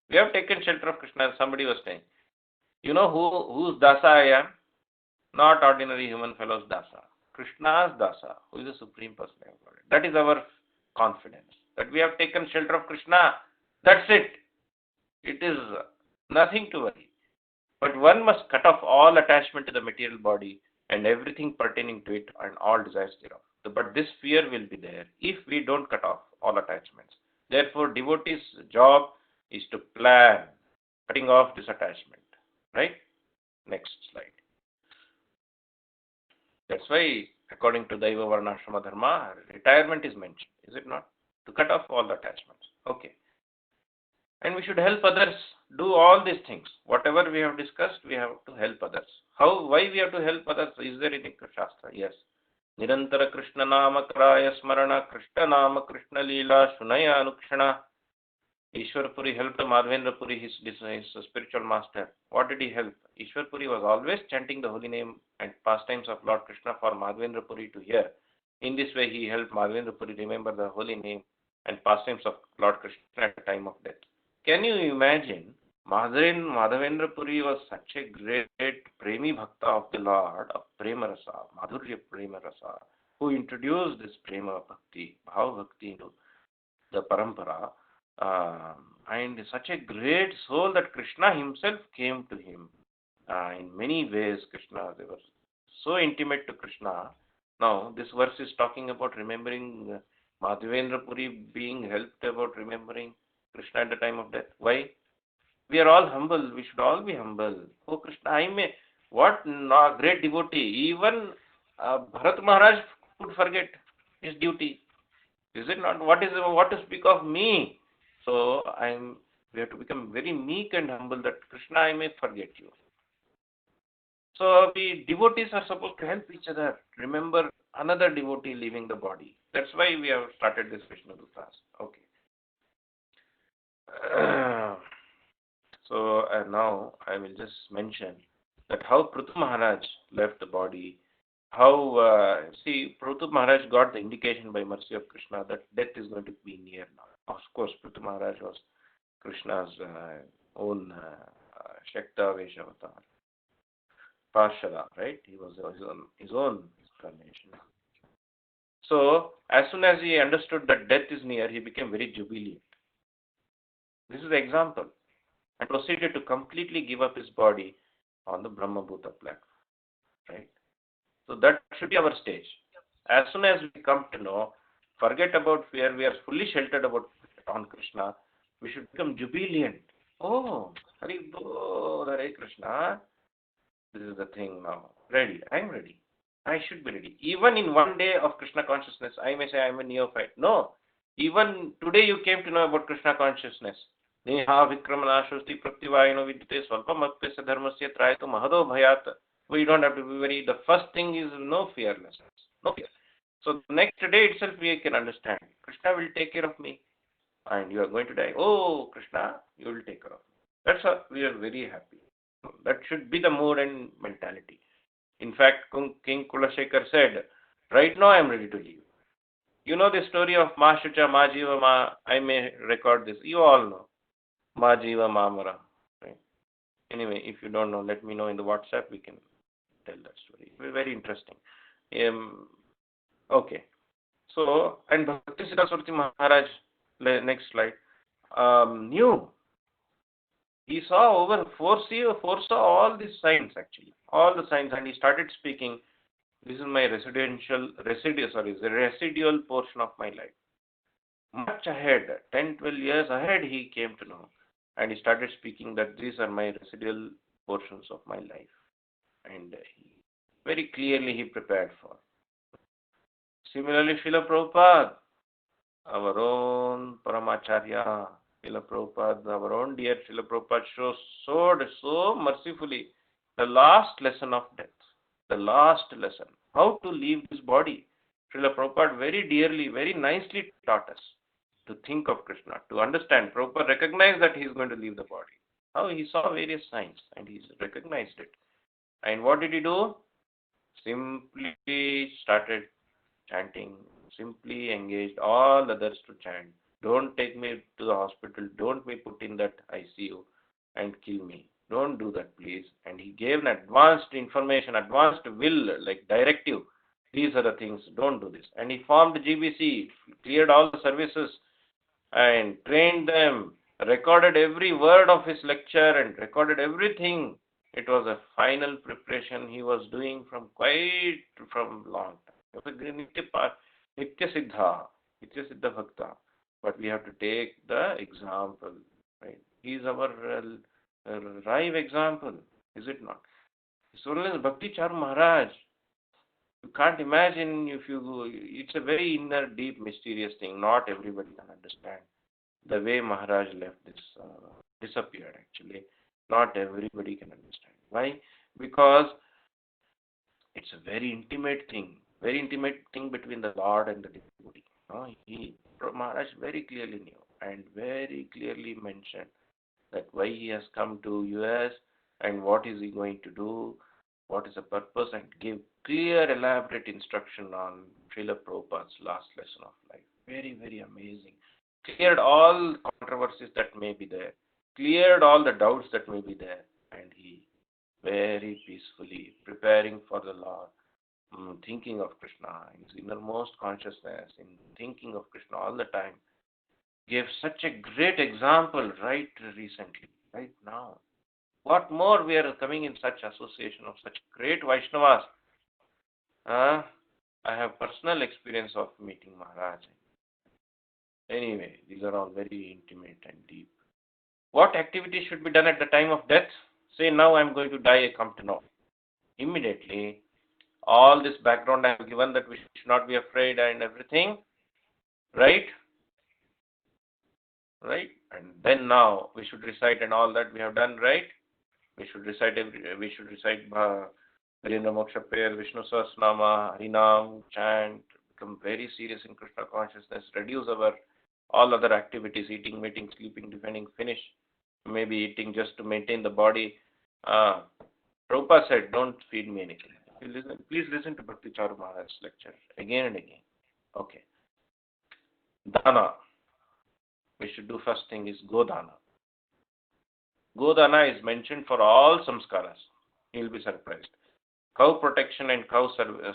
We have taken shelter of Krishna, as somebody was saying. You know whose dasa I am? Not ordinary human fellow's dasa. Krishna's dasa, who is the Supreme Personality of Godhead. That is our confidence. That we have taken shelter of Krishna. That's it. It is nothing to worry. But one must cut off all attachment to the material body and everything pertaining to it and all desires thereof. But this fear will be there if we don't cut off all attachments. Therefore, devotee's job is to plan cutting off this attachment. Right? Next slide. That's why, according to Daiva Varnashrama Dharma, retirement is mentioned, is it not? To cut off all the attachments. Okay. And we should help others do all these things. Whatever we have discussed, we have to help others. How? Why we have to help others? Is there in the Shastra? Yes. Nirantara Krishna Nama Kraya Smarana Krishna Nama Krishna Leela Shunaya Anukshana. Ishwar Puri helped Madhavendra Puri, his spiritual master. What did he help? Ishwar Puri was always chanting the holy name and pastimes of Lord Krishna for Madhavendra Puri to hear. In this way, he helped Madhavendra Puri remember the holy name and pastimes of Lord Krishna at the time of death. Can you imagine? Madhavendra Puri was such a great Premi Bhakta of the Lord, of Prema Rasa, Madhurya Prema Rasa, who introduced this Prema Bhakti, Bhava Bhakti into the Parampara, and such a great soul that Krishna himself came to him. In many ways, Krishna, they were so intimate to Krishna. Now, this verse is talking about remembering Madhavendra Puri being helped about remembering Krishna at the time of death. Why? We are all humble. We should all be humble. Oh Krishna, what great devotee. Even Bharat Maharaj could forget his duty. Is it not? What to speak of me? So we have to become very meek and humble that Krishna, I may forget you. So we devotees are supposed to help each other. Remember another devotee leaving the body. That's why we have started this Vishnu Dutas. Okay. So now I will just mention that how Prithu Maharaj left the body, how, Prithu Maharaj got the indication by mercy of Krishna that death is going to be near now. Of course, Prithu Maharaj was Krishna's own Shakta Veshavatar, Parshada, right? He was his own incarnation. So, as soon as he understood that death is near, he became very jubilant. This is the example. And proceeded to completely give up his body on the Brahma Bhuta platform. Right? So that should be our stage. As soon as we come to know, forget about fear, we are fully sheltered on Krishna, we should become jubilant. Oh, Hare Krishna. This is the thing now. Ready. I am ready. I should be ready. Even in one day of Krishna consciousness, I may say I am a neophyte. No. Even today you came to know about Krishna consciousness. Neha vikramana shusti pratyavayino vidyate swalpam apyasya dharmasya trayato mahado bhayat. We don't have to be very. The first thing is no fearlessness. No fear. So the next day itself we can understand. Krishna will take care of me. And you are going to die. Oh, Krishna, you will take care of me. That's how we are very happy. That should be the mood and mentality. In fact, King Kulashekar said, right now I am ready to leave. You know the story of Ma Shucha, Ma Jiva, Ma. I may record this. You all know. Ma Jiva, Ma Mara. Right? Anyway, if you don't know, let me know in the WhatsApp. We can tell that story. Very interesting. Okay. So, and Bhakti Siddhanta Saraswati Maharaj, next slide, knew. He foresaw all these signs actually, all the signs, and he started speaking. This is my the residual portion of my life. Much ahead, 10, 12 years ahead, he came to know, and he started speaking that these are my residual portions of my life, and very clearly he prepared for. Similarly, Srila Prabhupada, our own Paramacharya, Srila Prabhupada, our own dear Srila Prabhupada showed so mercifully the last lesson of death, the last lesson, how to leave this body. Srila Prabhupada very dearly, very nicely taught us to think of Krishna, to understand. Prabhupada recognized that he is going to leave the body. How he saw various signs and he recognized it. And what did he do? Simply started chanting, simply engaged all others to chant. Don't take me to the hospital, don't be put in that ICU and kill me. Don't do that, please. And he gave an advanced information, advanced will, like directive. These are the things, don't do this. And he formed GBC, cleared all the services and trained them, recorded every word of his lecture and recorded everything. It was a final preparation he was doing from long time. It was a Nitya Siddha Bhakta. But we have to take the example, right? He is our live example, is it not? So Bhakti Charu Maharaj, you can't imagine it's a very inner, deep, mysterious thing. Not everybody can understand the way Maharaj left this, disappeared actually. Not everybody can understand. Why? Because it's a very intimate thing between the Lord and the devotee. Maharaj very clearly knew and very clearly mentioned that why he has come to US and what is he going to do, what is the purpose, and give clear, elaborate instruction on Srila Prabhupada's last lesson of life. Very, very amazing. Cleared all controversies that may be there, cleared all the doubts that may be there, and he very peacefully preparing for the Lord, thinking of Krishna in his innermost consciousness, in thinking of Krishna all the time, gave such a great example right recently, right now. What more we are coming in such association of such great Vaishnavas. I have personal experience of meeting Maharaj. Anyway, these are all very intimate and deep. What activity should be done at the time of death? Say now I am going to die, I come to know. Immediately, all this background I have given, that we should not be afraid and everything, right? Right? And then now we should recite, and all that we have done, right? We should recite Virendra Moksha prayer, Vishnu Sahasranama, Harinam, chant, become very serious in Krishna consciousness, reduce our all other activities, eating, meeting, sleeping, defending, finish. Maybe eating just to maintain the body. Prabhupada said, don't feed me anything. Please listen to Bhakti Charu Maharaj's lecture again and again. Okay. Dana. We should do first thing is Godana. Godana is mentioned for all samskaras. You will be surprised. Cow protection and cow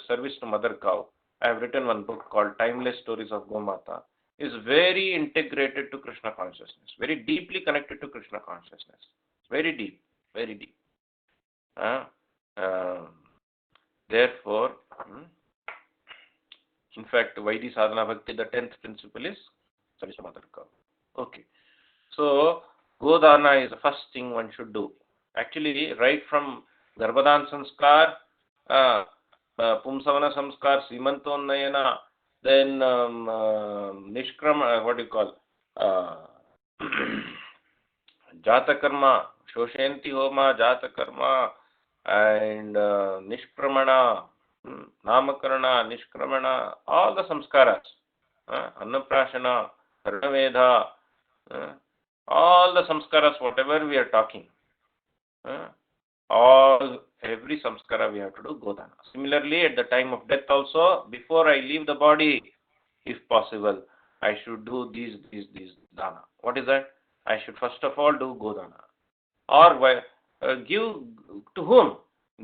service to mother cow. I have written one book called Timeless Stories of Gomata. Is very integrated to Krishna consciousness, very deeply connected to Krishna consciousness. Very deep, very deep. Therefore, in fact, Vaidhi Sadhana Bhakti, the 10th principle is service to mother cow. Okay. So, Godana is the first thing one should do. Actually, right from Garbhadan Sanskar, Pumsavana Samskar, Simantonnayana, then Nishkrama, what do you call? Jata Karma, Shoshanti Homa, Jata Karma, and Nishkramana, Namakarana, Nishkramana, all the samskaras, Annaprashana, Karnaveda, all the samskaras, whatever we are talking, every samskara we have to do Godana. Similarly, at the time of death also, before I leave the body, if possible, I should do these dana. What is that? I should first of all do Godana. Or give to whom?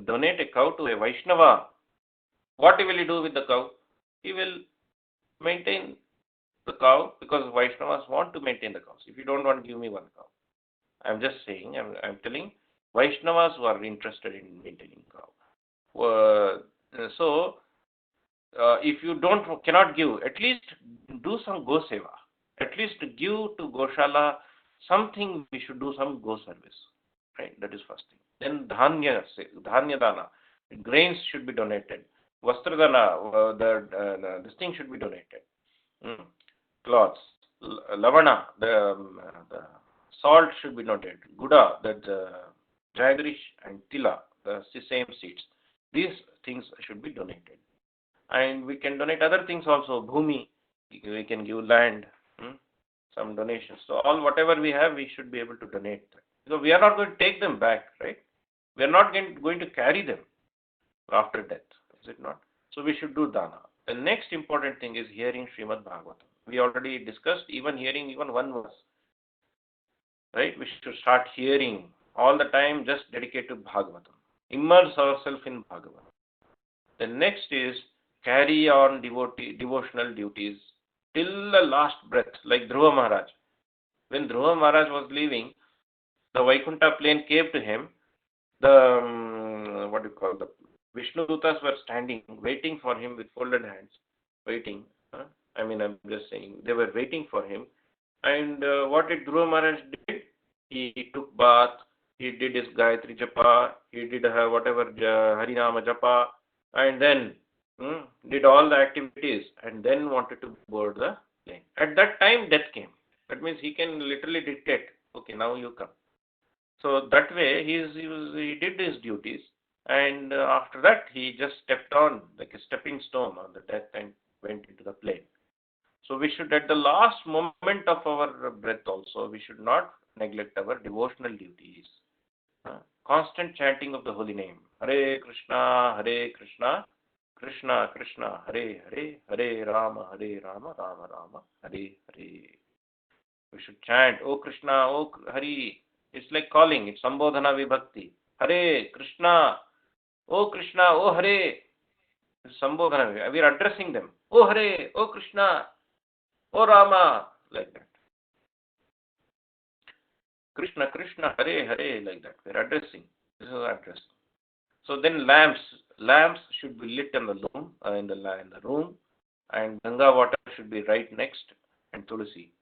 Donate a cow to a Vaishnava. What will he do with the cow? He will maintain the cow, because Vaishnavas want to maintain the cows. If you don't want, give me one cow. I'm just saying, I'm telling Vaishnavas who are interested in maintaining cow. So, if you cannot give, at least do some go seva. At least give to Goshala something. We should do some go service, right? That is first thing. Then dhanya dana, grains should be donated. Vastra dana, this thing should be donated. Cloths, lavana, the salt should be donated. Guda, the jagrish and tila, the same seeds. These things should be donated. And we can donate other things also. Bhumi, we can give land, some donations. So all whatever we have, we should be able to donate. So we are not going to take them back, right? We are not going to carry them after death, is it not? So we should do dana. The next important thing is hearing Srimad Bhagavatam. We already discussed even hearing even one verse, right? We should start hearing all the time, just dedicate to Bhagavatam. Immerse ourselves in Bhagavatam. The next is carry on devotional duties till the last breath, like Dhruva Maharaj. When Dhruva Maharaj was leaving, the Vaikuntha plane came to him. The Vishnu Dutas were standing, waiting for him with folded hands, waiting. I'm just saying, they were waiting for him. And what did Dhruva Maharaj did? He took bath, he did his Gayatri Japa, he did whatever Harinama Japa, and then did all the activities, and then wanted to board the plane. At that time, death came. That means he can literally dictate, okay, now you come. So that way, he did his duties, and after that, he just stepped on, like a stepping stone on the death, and went into the plane. So we should, at the last moment of our breath also, we should not neglect our devotional duties. Constant chanting of the holy name. Hare Krishna, Krishna Krishna, Hare Hare, Hare Rama, Rama Rama, Hare Hare. We should chant, O Krishna, O Hari. It's like calling, it's Sambodhana Vibhakti. Hare Krishna, O Krishna, O Hare. It's Sambodhana. We are addressing them. O Hare, O Krishna, O Rama, like that. Krishna, Krishna, Hare, Hare, like that. We are addressing. This is address. So then lamps should be lit in the room, and Ganga water should be right next, and Tulsi.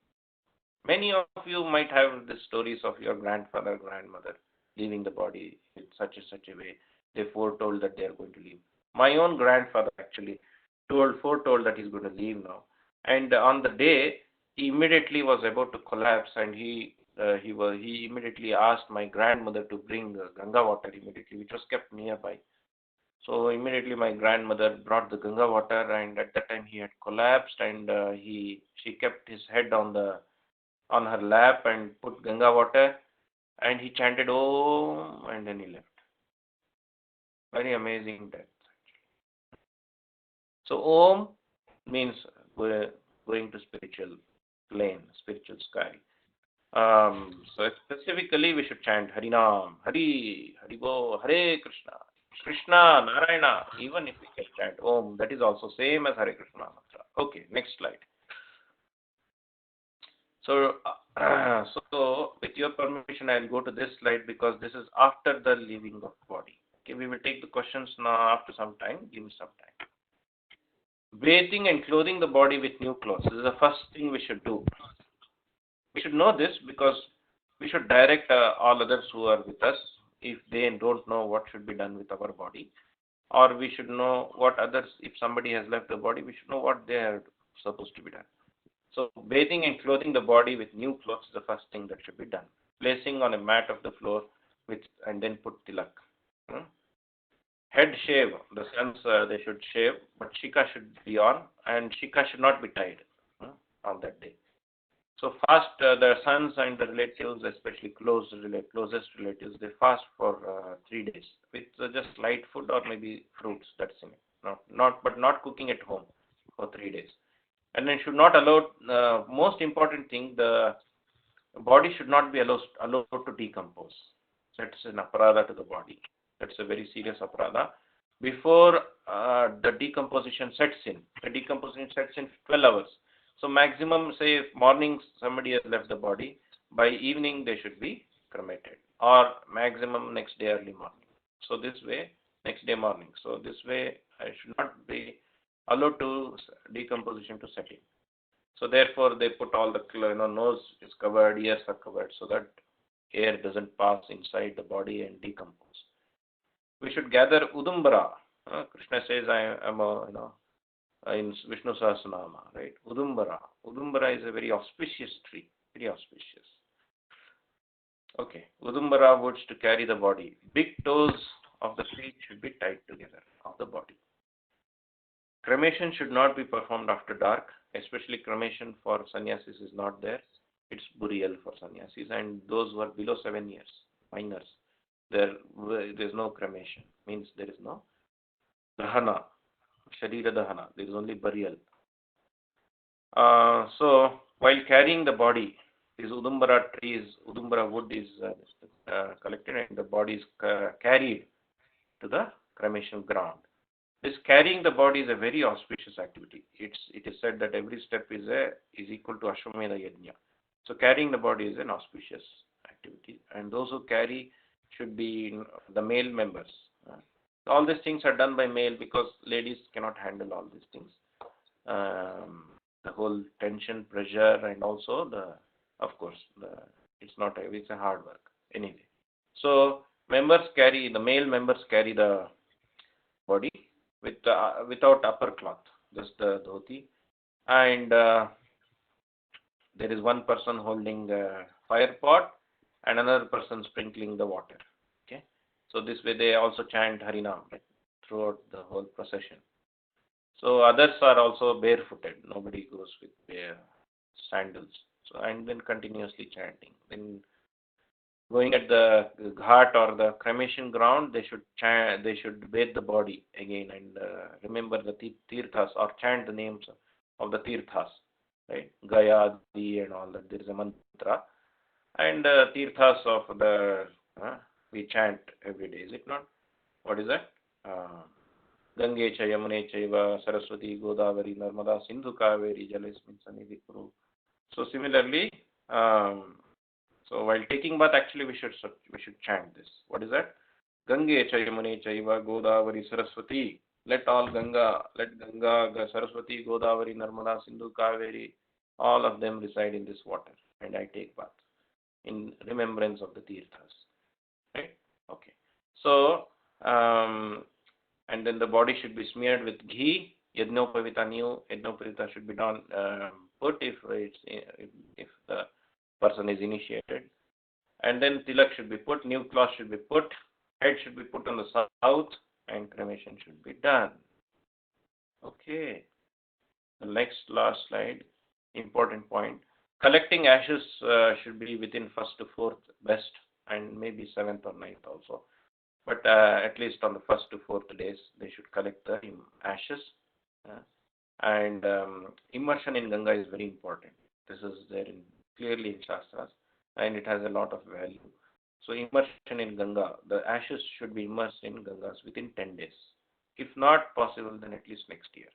Many of you might have the stories of your grandfather, grandmother leaving the body in such a way. They foretold that they are going to leave. My own grandfather actually foretold that he's going to leave now. And on the day, he immediately was about to collapse, and he immediately asked my grandmother to bring Ganga water immediately, which was kept nearby. So immediately my grandmother brought the Ganga water, and at that time he had collapsed, and she kept his head on her lap and put Ganga water, and he chanted Om, and then he left. Very amazing death. So Om means going to spiritual plane, spiritual sky. So specifically we should chant Harinam, Hari, Haribo, Hare Krishna, Krishna, Narayana. Even if we can chant Om, that is also same as Hare Krishna mantra. Okay, next slide. So, with your permission, I'll go to this slide because this is after the leaving of body. Okay, we will take the questions now after some time. Give me some time. Bathing and clothing the body with new clothes. This is the first thing we should do. We should know this because we should direct all others who are with us if they don't know what should be done with our body, or we should know what others, if somebody has left the body, we should know what they are supposed to be done. So bathing and clothing the body with new clothes is the first thing that should be done. Placing on a mat of the floor and then put tilak. Head shave, the sons they should shave, but shika should be on, and shika should not be tied on that day. So fast, the sons and the relatives, especially closest relatives, they fast for 3 days with just light food or maybe fruits. That's it. But not cooking at home for 3 days. And then should not allow. Most important thing, the body should not be allowed to decompose. That's an aparadha to the body. That's a very serious aparadha. Before the decomposition sets in, the decomposition sets in 12 hours. So maximum, say if morning somebody has left the body, by evening they should be cremated, or maximum next day early morning. So this way, next day morning. So this way, I should not be allowed to decomposition to set in. So therefore, they put all the nose is covered, ears are covered, so that air doesn't pass inside the body and decompose. We should gather Udumbara. Krishna says, I am a in Vishnu Sahasranama, right? Udumbara. Udumbara is a very auspicious tree, very auspicious. Okay, Udumbara woods to carry the body. Big toes of the tree should be tied together of the body. Cremation should not be performed after dark, especially cremation for sannyasis is not there. It's burial for sannyasis, and those who are below 7 years, minors, there is no cremation. Means there is no dahana, sharira dahana. There is only burial. So while carrying the body, these Udumbara trees, Udumbara wood is collected, and the body is carried to the cremation ground. This carrying the body is a very auspicious activity. It is said that every step is equal to Ashwamedha Yajna. So carrying the body is an auspicious activity, and those who carry should be the male members. All these things are done by male because ladies cannot handle all these things. The whole tension, pressure, and also it's a hard work anyway. So the male members carry the body without upper cloth, just the dhoti, and there is one person holding a fire pot and another person sprinkling the water. Okay, so this way they also chant Harinam throughout the whole procession. So others are also barefooted. Nobody goes with bare sandals. So and then continuously chanting. Then going at the ghat or the cremation ground, they should bathe the body again and remember the tirthas or chant the names of the tirthas, right? Gaya, Adi, and all that. There is a mantra, and tirthas of the we chant every day. Is it not? What is that? Gange cha Yamune chaiva Saraswati Godavari Narmada Sindhu Kaveri Jalesmin Sanidhi Kuru. So similarly. So while taking bath, actually we should chant this. What is that? Gange cha Yamune chaiva Godavari Saraswati. Let Ganga, Saraswati, Godavari, Narmada, Sindhu, Kaveri, all of them reside in this water, and I take bath in remembrance of the tirthas. Right? Okay. So and then the body should be smeared with ghee. Yajnopavita new. Yajnopavita should be done put if the person is initiated, and then tilak should be put, new cloth should be put, head should be put on the south, and cremation should be done. Okay. The last slide, important point. Collecting ashes should be within 1st to 4th best, and maybe 7th or 9th also. But at least on the 1st to 4th days, they should collect the ashes. And immersion in Ganga is very important. This is there clearly in Shastras, and it has a lot of value. So immersion in Ganga, the ashes should be immersed in Gangas within 10 days. If not possible, then at least next year.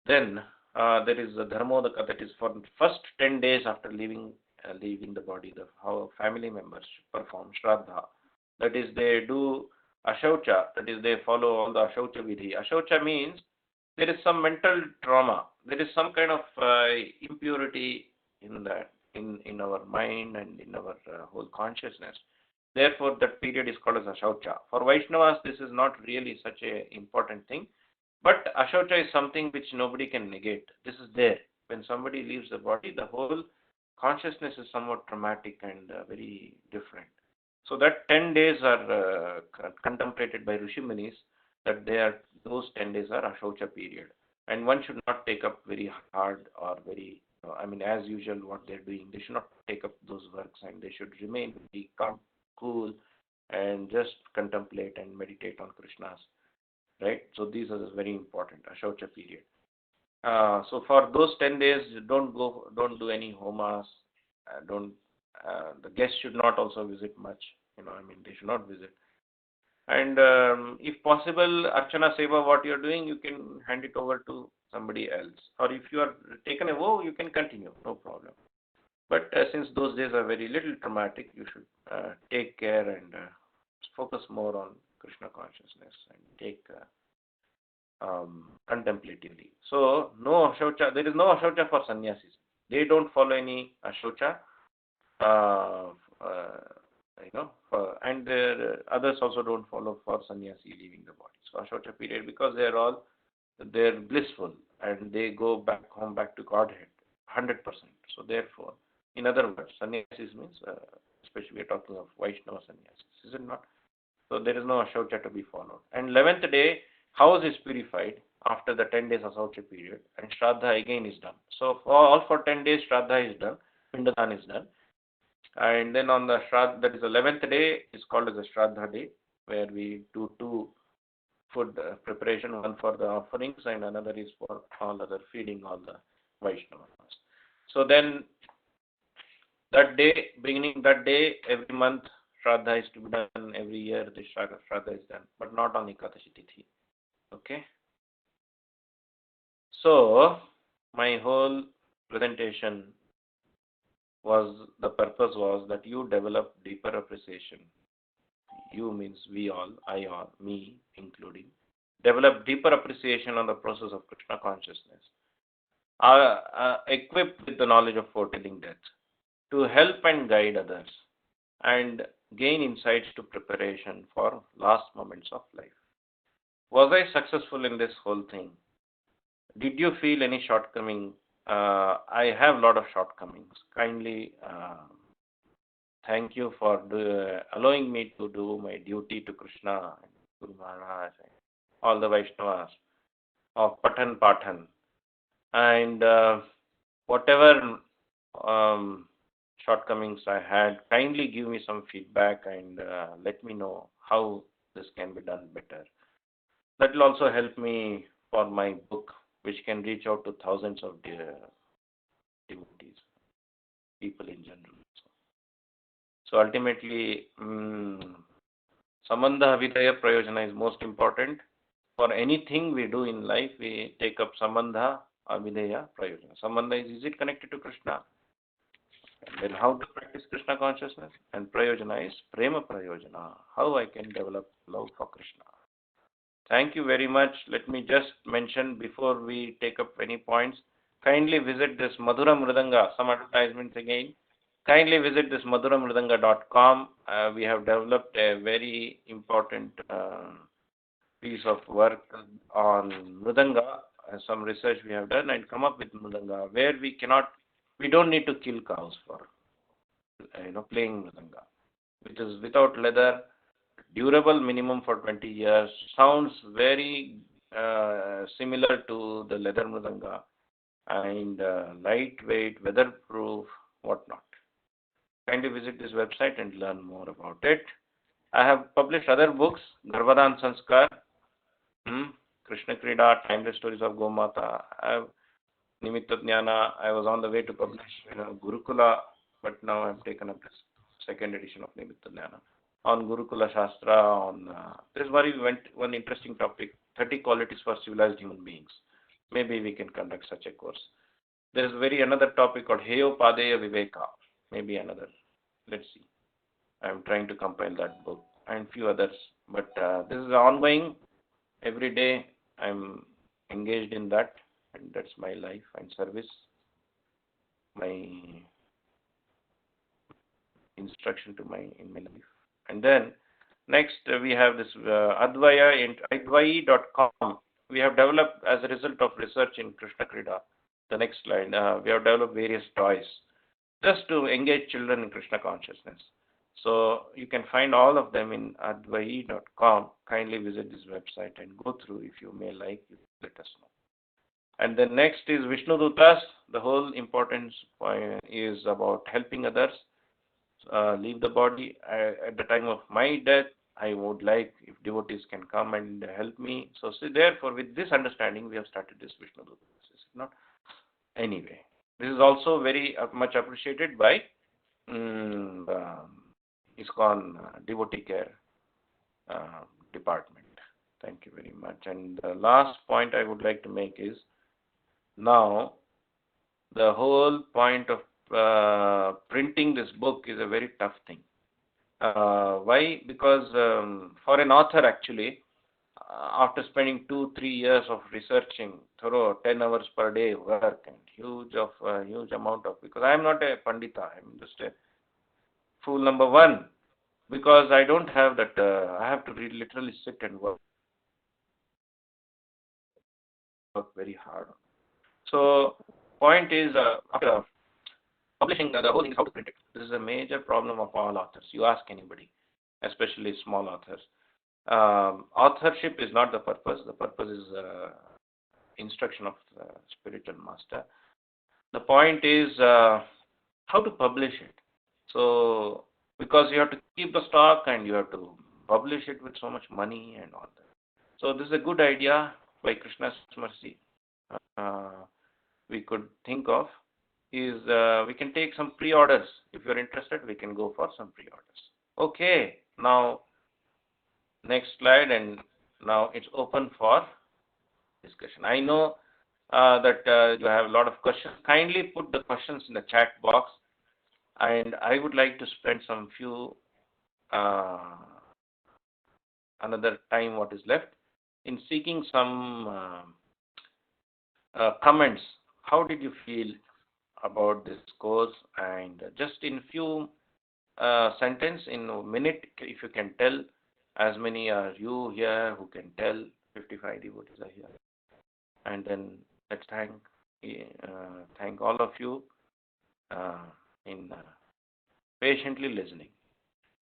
Then there is a Dharmodaka, that is for the first 10 days after leaving the body, how family members should perform Shraddha. That is, they do Ashaucha, that is, they follow all the Ashaucha Vidhi. Ashaucha means there is some mental trauma, there is some kind of impurity in our mind and in our whole consciousness. Therefore, that period is called as Ashaucha. For Vaishnavas, this is not really such an important thing, but Ashaucha is something which nobody can negate. This is there. When somebody leaves the body, the whole consciousness is somewhat traumatic and very different. So that 10 days are contemplated by Rishimunis, that those 10 days are Ashaucha period. And one should not take up very hard or very, as usual what they're doing. They should not take up those works, and they should remain very calm, cool, and just contemplate and meditate on Krishna's, right? So these are very important, Ashaucha period. So for those 10 days, don't do any homas, the guests should not also visit much, they should not visit. And if possible, Archana Seva, what you're doing, you can hand it over to somebody else. Or if you are taken away, you can continue, no problem. But since those days are very little traumatic, you should take care and focus more on Krishna consciousness and take contemplatively. So no ashaucha, there is no ashaucha for sannyasis. They don't follow any ashaucha, and their others also don't follow for sannyasi leaving the body. So ashaucha period, because they're blissful and they go back home, back to Godhead, 100%. So therefore, in other words, sannyasis means, especially we are talking of Vaishnava sannyasis, is it not? So there is no ashaucha to be followed. And 11th day, house is purified after the 10 days ashaucha period, and Shraddha again is done. So for 10 days, Shraddha is done, Pindadan is done. And then on the Shraddha, that is 11th day, is called as a Shraddha day, where we do two food preparation, one for the offerings and another is for all other feeding all the Vaishnavas. So then that day, beginning that day, every month Shraddha is to be done, every year the Shraddha is done, but not on Ekadashi Tithi. Okay. So my whole presentation the purpose was that you develop deeper appreciation. You means we all, I all, me including, develop deeper appreciation on the process of Krishna consciousness, equipped with the knowledge of foretelling death, to help and guide others, and gain insights to preparation for last moments of life. Was I successful in this whole thing? Did you feel any shortcoming? I have a lot of shortcomings. Kindly thank you for allowing me to do my duty to Krishna, Guru Maharaj, all the Vaishnavas of Pathan. And whatever shortcomings I had, kindly give me some feedback and let me know how this can be done better. That will also help me for my book, which can reach out to thousands of devotees, people in general. So ultimately, Sambandha Avidaya Prayojana is most important. For anything we do in life, we take up Sambandha Avidaya Prayojana. Sambandha is it connected to Krishna? And then how to practice Krishna consciousness? And Prayojana is Prema Prayojana. How I can develop love for Krishna. Thank you very much. Let me just mention before we take up any points, kindly visit this Madhura Mridanga, some advertisements again. Kindly visit this madhuramridanga.com. We have developed a very important piece of work on Mridanga, some research we have done and come up with Mridanga, where we don't need to kill cows for playing Mridanga, which is without leather, durable minimum for 20 years, sounds very similar to the leather Mridanga, and lightweight, weatherproof, whatnot. Kindly visit this website and learn more about it. I have published other books, Garvadan Sanskar, Krishna Krida, Timeless Stories of Gomata. I have Nimitta Jnana. I was on the way to publish Gurukula, but now I have taken up this second edition of Nimitta Jnana. On Gurukula Shastra, this is one interesting topic, 30 qualities for civilized human beings. Maybe we can conduct such a course. There is another topic called Heyo Padeya Viveka. Maybe another. Let's see. I am trying to compile that book and few others. But this is ongoing. Every day I am engaged in that, and that's my life and service. My instruction in my life. And then next we have this Advai.com. We have developed, as a result of research in Krishna Krida, the next slide, we have developed various toys just to engage children in Krishna consciousness. So you can find all of them in Advai.com. Kindly visit this website and go through. If you may like, let us know. And then next is Vishnu Dutas. The whole importance point is about helping others leave the body. At the time of my death, I would like if devotees can come and help me. So therefore, with this understanding, we have started this Vishnu Dutas. Is it not? Anyway, this is also very much appreciated by ISKCON Devotee Care Department. Thank you very much. And the last point I would like to make is, now the whole point of printing this book is a very tough thing. Why? Because for an author actually, after spending 2-3 years of researching thorough 10 hours per day work and huge amount of, because I am not a pandita, I am just a fool number one, because I don't have that, I have to literally sit and work very hard. So point is, after publishing, the whole thing is how to print it. This is a major problem of all authors. You ask anybody, especially small authors. Authorship is not the purpose. The purpose is instruction of the spiritual master. The point is how to publish it. So, because you have to keep the stock and you have to publish it with so much money and all that. So, this is a good idea by Krishna's mercy. We could think of is we can take some pre-orders. If you're interested, we can go for some pre-orders. Okay, now next slide, and now it's open for discussion. I know that you have a lot of questions. Kindly put the questions in the chat box, and I would like to spend some few another time what is left in seeking some comments. How did you feel about this course? And just in few sentence, in a minute, if you can tell, as many are you here who can tell, 55 devotees are here. And then let's thank all of you in patiently listening.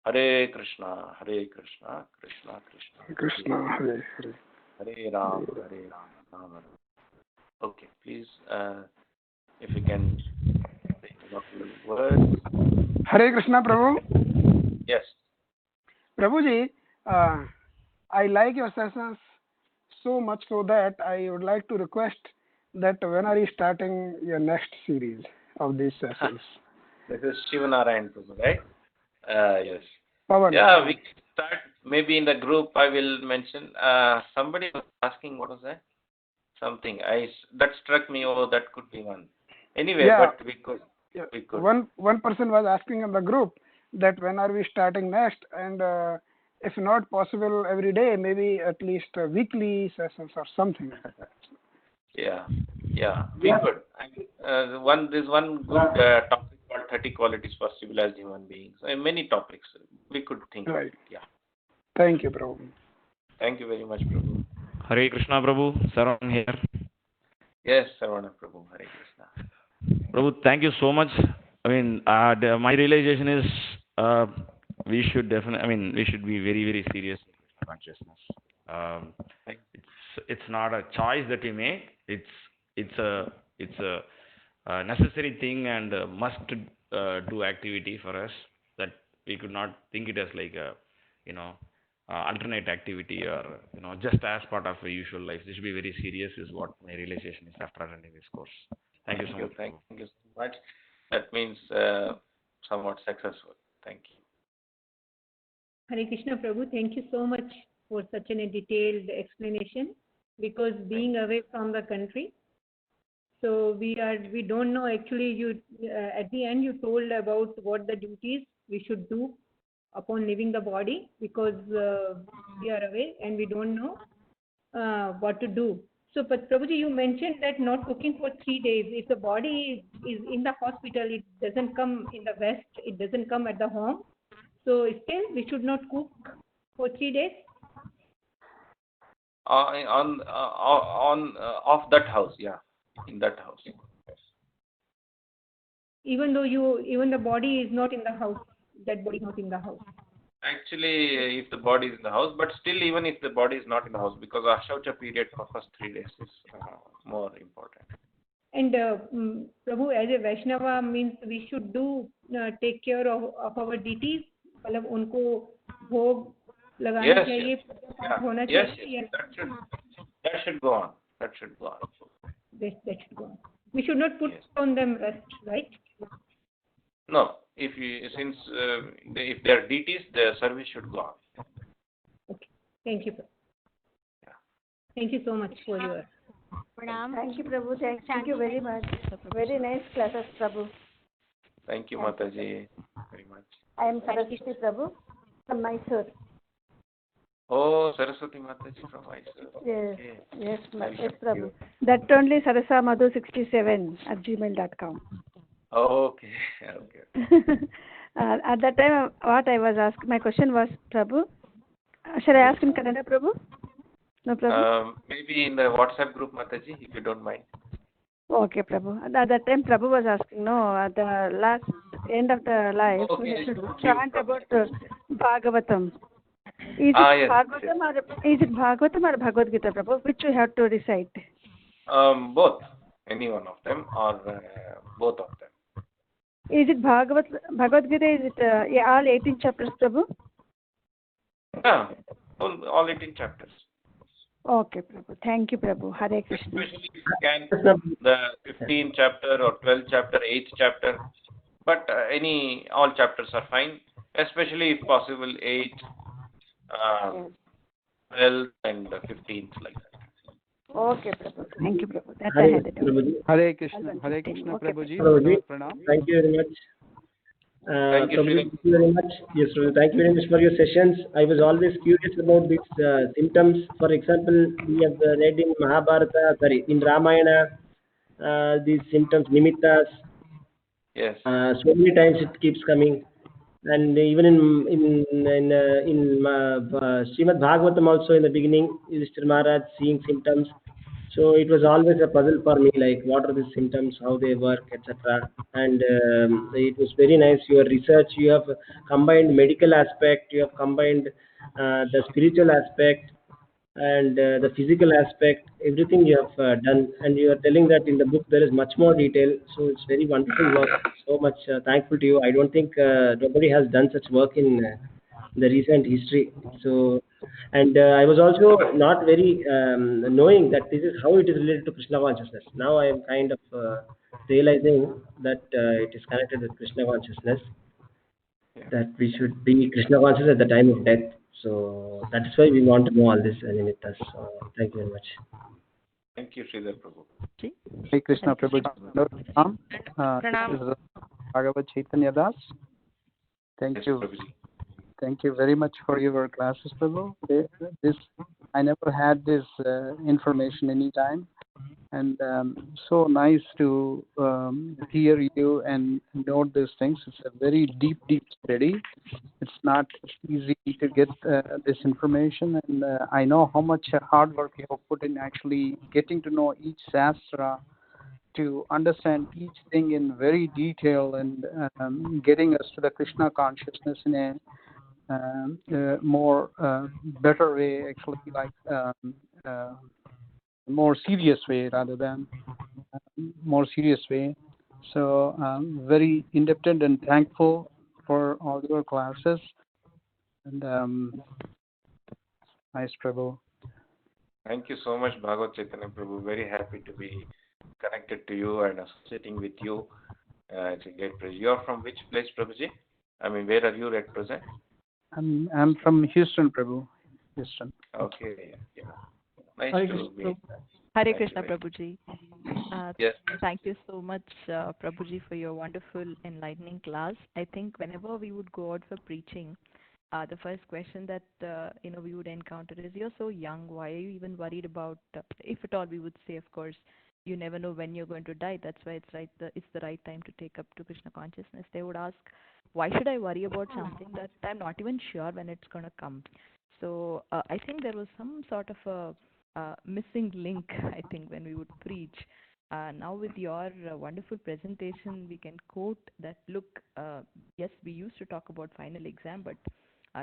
Hare Krishna, Krishna Krishna, Krishna, Hare Hare. Hare Ram, Ram Ram. Okay, please, if you can say a few words. Hare Krishna, Prabhu. Yes. Prabhuji, I like your sessions so much so that I would like to request that when are you starting your next series of these sessions? This is Shivanarayan Prabhu, right? Yes. Pavan. Yeah, we can start maybe in the group. I will mention. Somebody was asking, what was that? Something that struck me. Oh, that could be one. Anyway, Yeah. but we could. One person was asking in the group that when are we starting next, and if not possible every day, maybe at least weekly sessions or something. Yeah, we could. There's one good topic called 30 qualities for civilized human beings. Many topics we could think Right. of. Yeah. Thank you, Prabhu. Thank you very much, Prabhu. Hare Krishna, Prabhu. Saran here. Yes, Sarvana Prabhu. Hare Krishna. Prabhu, thank you so much. I mean, my realization is we should be very, very serious in Krishna consciousness. It's not a choice that we make. It's a necessary thing and a must do activity for us, that we could not think it as like a alternate activity or just as part of a usual life. This should be very serious, is what my realization is after attending this course. Thank you so much. Thank you so much. That means somewhat successful. Thank you. Hare Krishna Prabhu, thank you so much for such a detailed explanation, because being away from the country, so we don't know actually. You at the end you told about what the duties we should do upon leaving the body, because we are away and we don't know what to do. So, but Prabhuji, you mentioned that not cooking for 3 days. If the body is in the hospital, it doesn't come in the West, it doesn't come at the home. So still we should not cook for 3 days? Of that house, yeah. In that house. Even though the body is not in the house, that body is not in the house. Actually, if the body is in the house, but still, even if the body is not in the house, because Ashaucha period for first 3 days is more important. And Prabhu, as a Vaishnava, means we should take care of our deities, मतलब उनको भोग लगाना चाहिए, होना चाहिए. Yes. That should go on. That should go on. We should not put on them rest, right? No. If they are deities, the service should go on. Okay. Thank you. Yeah. Thank you so much for your. Thank you, Prabhu. Thank you very much. Very nice classes, Prabhu. Thank you, Mataji, very much. I am Saraswati Prabhu from Mysore. Oh, Saraswati Mataji from Mysore. Yes, Okay. yes, Welcome yes, to Prabhu. you. That only sarasamadhu67@gmail.com. Oh, okay. Okay. At that time, what I was asked, my question was, Prabhu, shall I ask in Kannada, Prabhu? No, Prabhu? Maybe in the WhatsApp group, Mataji, if you don't mind. Okay, Prabhu. At that time, Prabhu was asking, no, at the last end of the life, Okay. we should You chant about Bhagavatam. Is it yes. Bhagavatam or Bhagavad Gita, Prabhu? Which you have to recite? Both. Any one of them or both of them. Is it Bhagavad Gita? Is it all 18 chapters, Prabhu? Yeah. All 18 chapters. Okay, Prabhu. Thank you, Prabhu. Hare Krishna. Especially if you can the 15th chapter or 12th chapter, 8th chapter. But all chapters are fine. Especially if possible 8, 12 and 15th like that. Okay, Prabhu. Thank you, Prabhu. That I had to do. Hare Krishna. Hare Okay, Krishna, okay. Prabhuji. Prabhuji, Pranam. thank you very much. Thank you, Prabhuji, Sri. thank you very much. Yes, Prabhuji, thank you very much for your sessions. I was always curious about these symptoms. For example, we have read in in Ramayana, these symptoms, nimittas. Yes. So many times it keeps coming, and even in Srimad Bhagavatam also in the beginning, Yudhishthira Maharaj seeing symptoms. So it was always a puzzle for me, like what are the symptoms, how they work, etc. And it was very nice. Your research, you have combined medical aspect, you have combined the spiritual aspect, and the physical aspect, everything you have done. And you are telling that in the book there is much more detail. So it's very wonderful work. So much thankful to you. I don't think nobody has done such work in the recent history. So, and I was also not very knowing that this is how it is related to Krishna consciousness. Now I am kind of realizing that it is connected with Krishna consciousness, that we should be Krishna conscious at the time of death. So that is why we want to know all this nimittas. So thank you very much. Thank you, Sridhar Prabhu. Hare Krishna, Prabhuji. Pranam. This is Bhagavad Chaitanya Das. Thank Yes, you. Prabhuji. Thank you very much for your classes, Prabhu. I never had this information anytime, and so nice to hear you and note these things. It's a very deep study. It's not easy to get this information, and I know how much hard work you have put in actually getting to know each Shastra, to understand each thing in very detail, and getting us to the Krishna consciousness in a more better way, actually, like more serious way rather than more serious way. So very indebted and thankful for all your classes, and nice, Prabhu. Thank you so much, Bhagavad Chaitanya Prabhu. Very happy to be connected to you and associating with you. It's a great pleasure. You're from which place, Prabhuji? I mean, where are you at present? I'm from Houston, Prabhu. Houston. Okay. Yeah. Nice Hare to Krishna, meet. Hare Nice Krishna, to meet. Prabhuji. Yes. Thank you so much, Prabhuji, for your wonderful, enlightening class. I think whenever we would go out for preaching, the first question that we would encounter is, "You're so young. Why are you even worried about?" If at all, we would say, of course, you never know when you're going to die. That's why it's the right time to take up to Krishna consciousness. They would ask, "Why should I worry about something that I'm not even sure when it's going to come?" So I think there was some sort of a missing link, I think, when we would preach. Now with your wonderful presentation, we can quote that, look, yes, we used to talk about final exam, but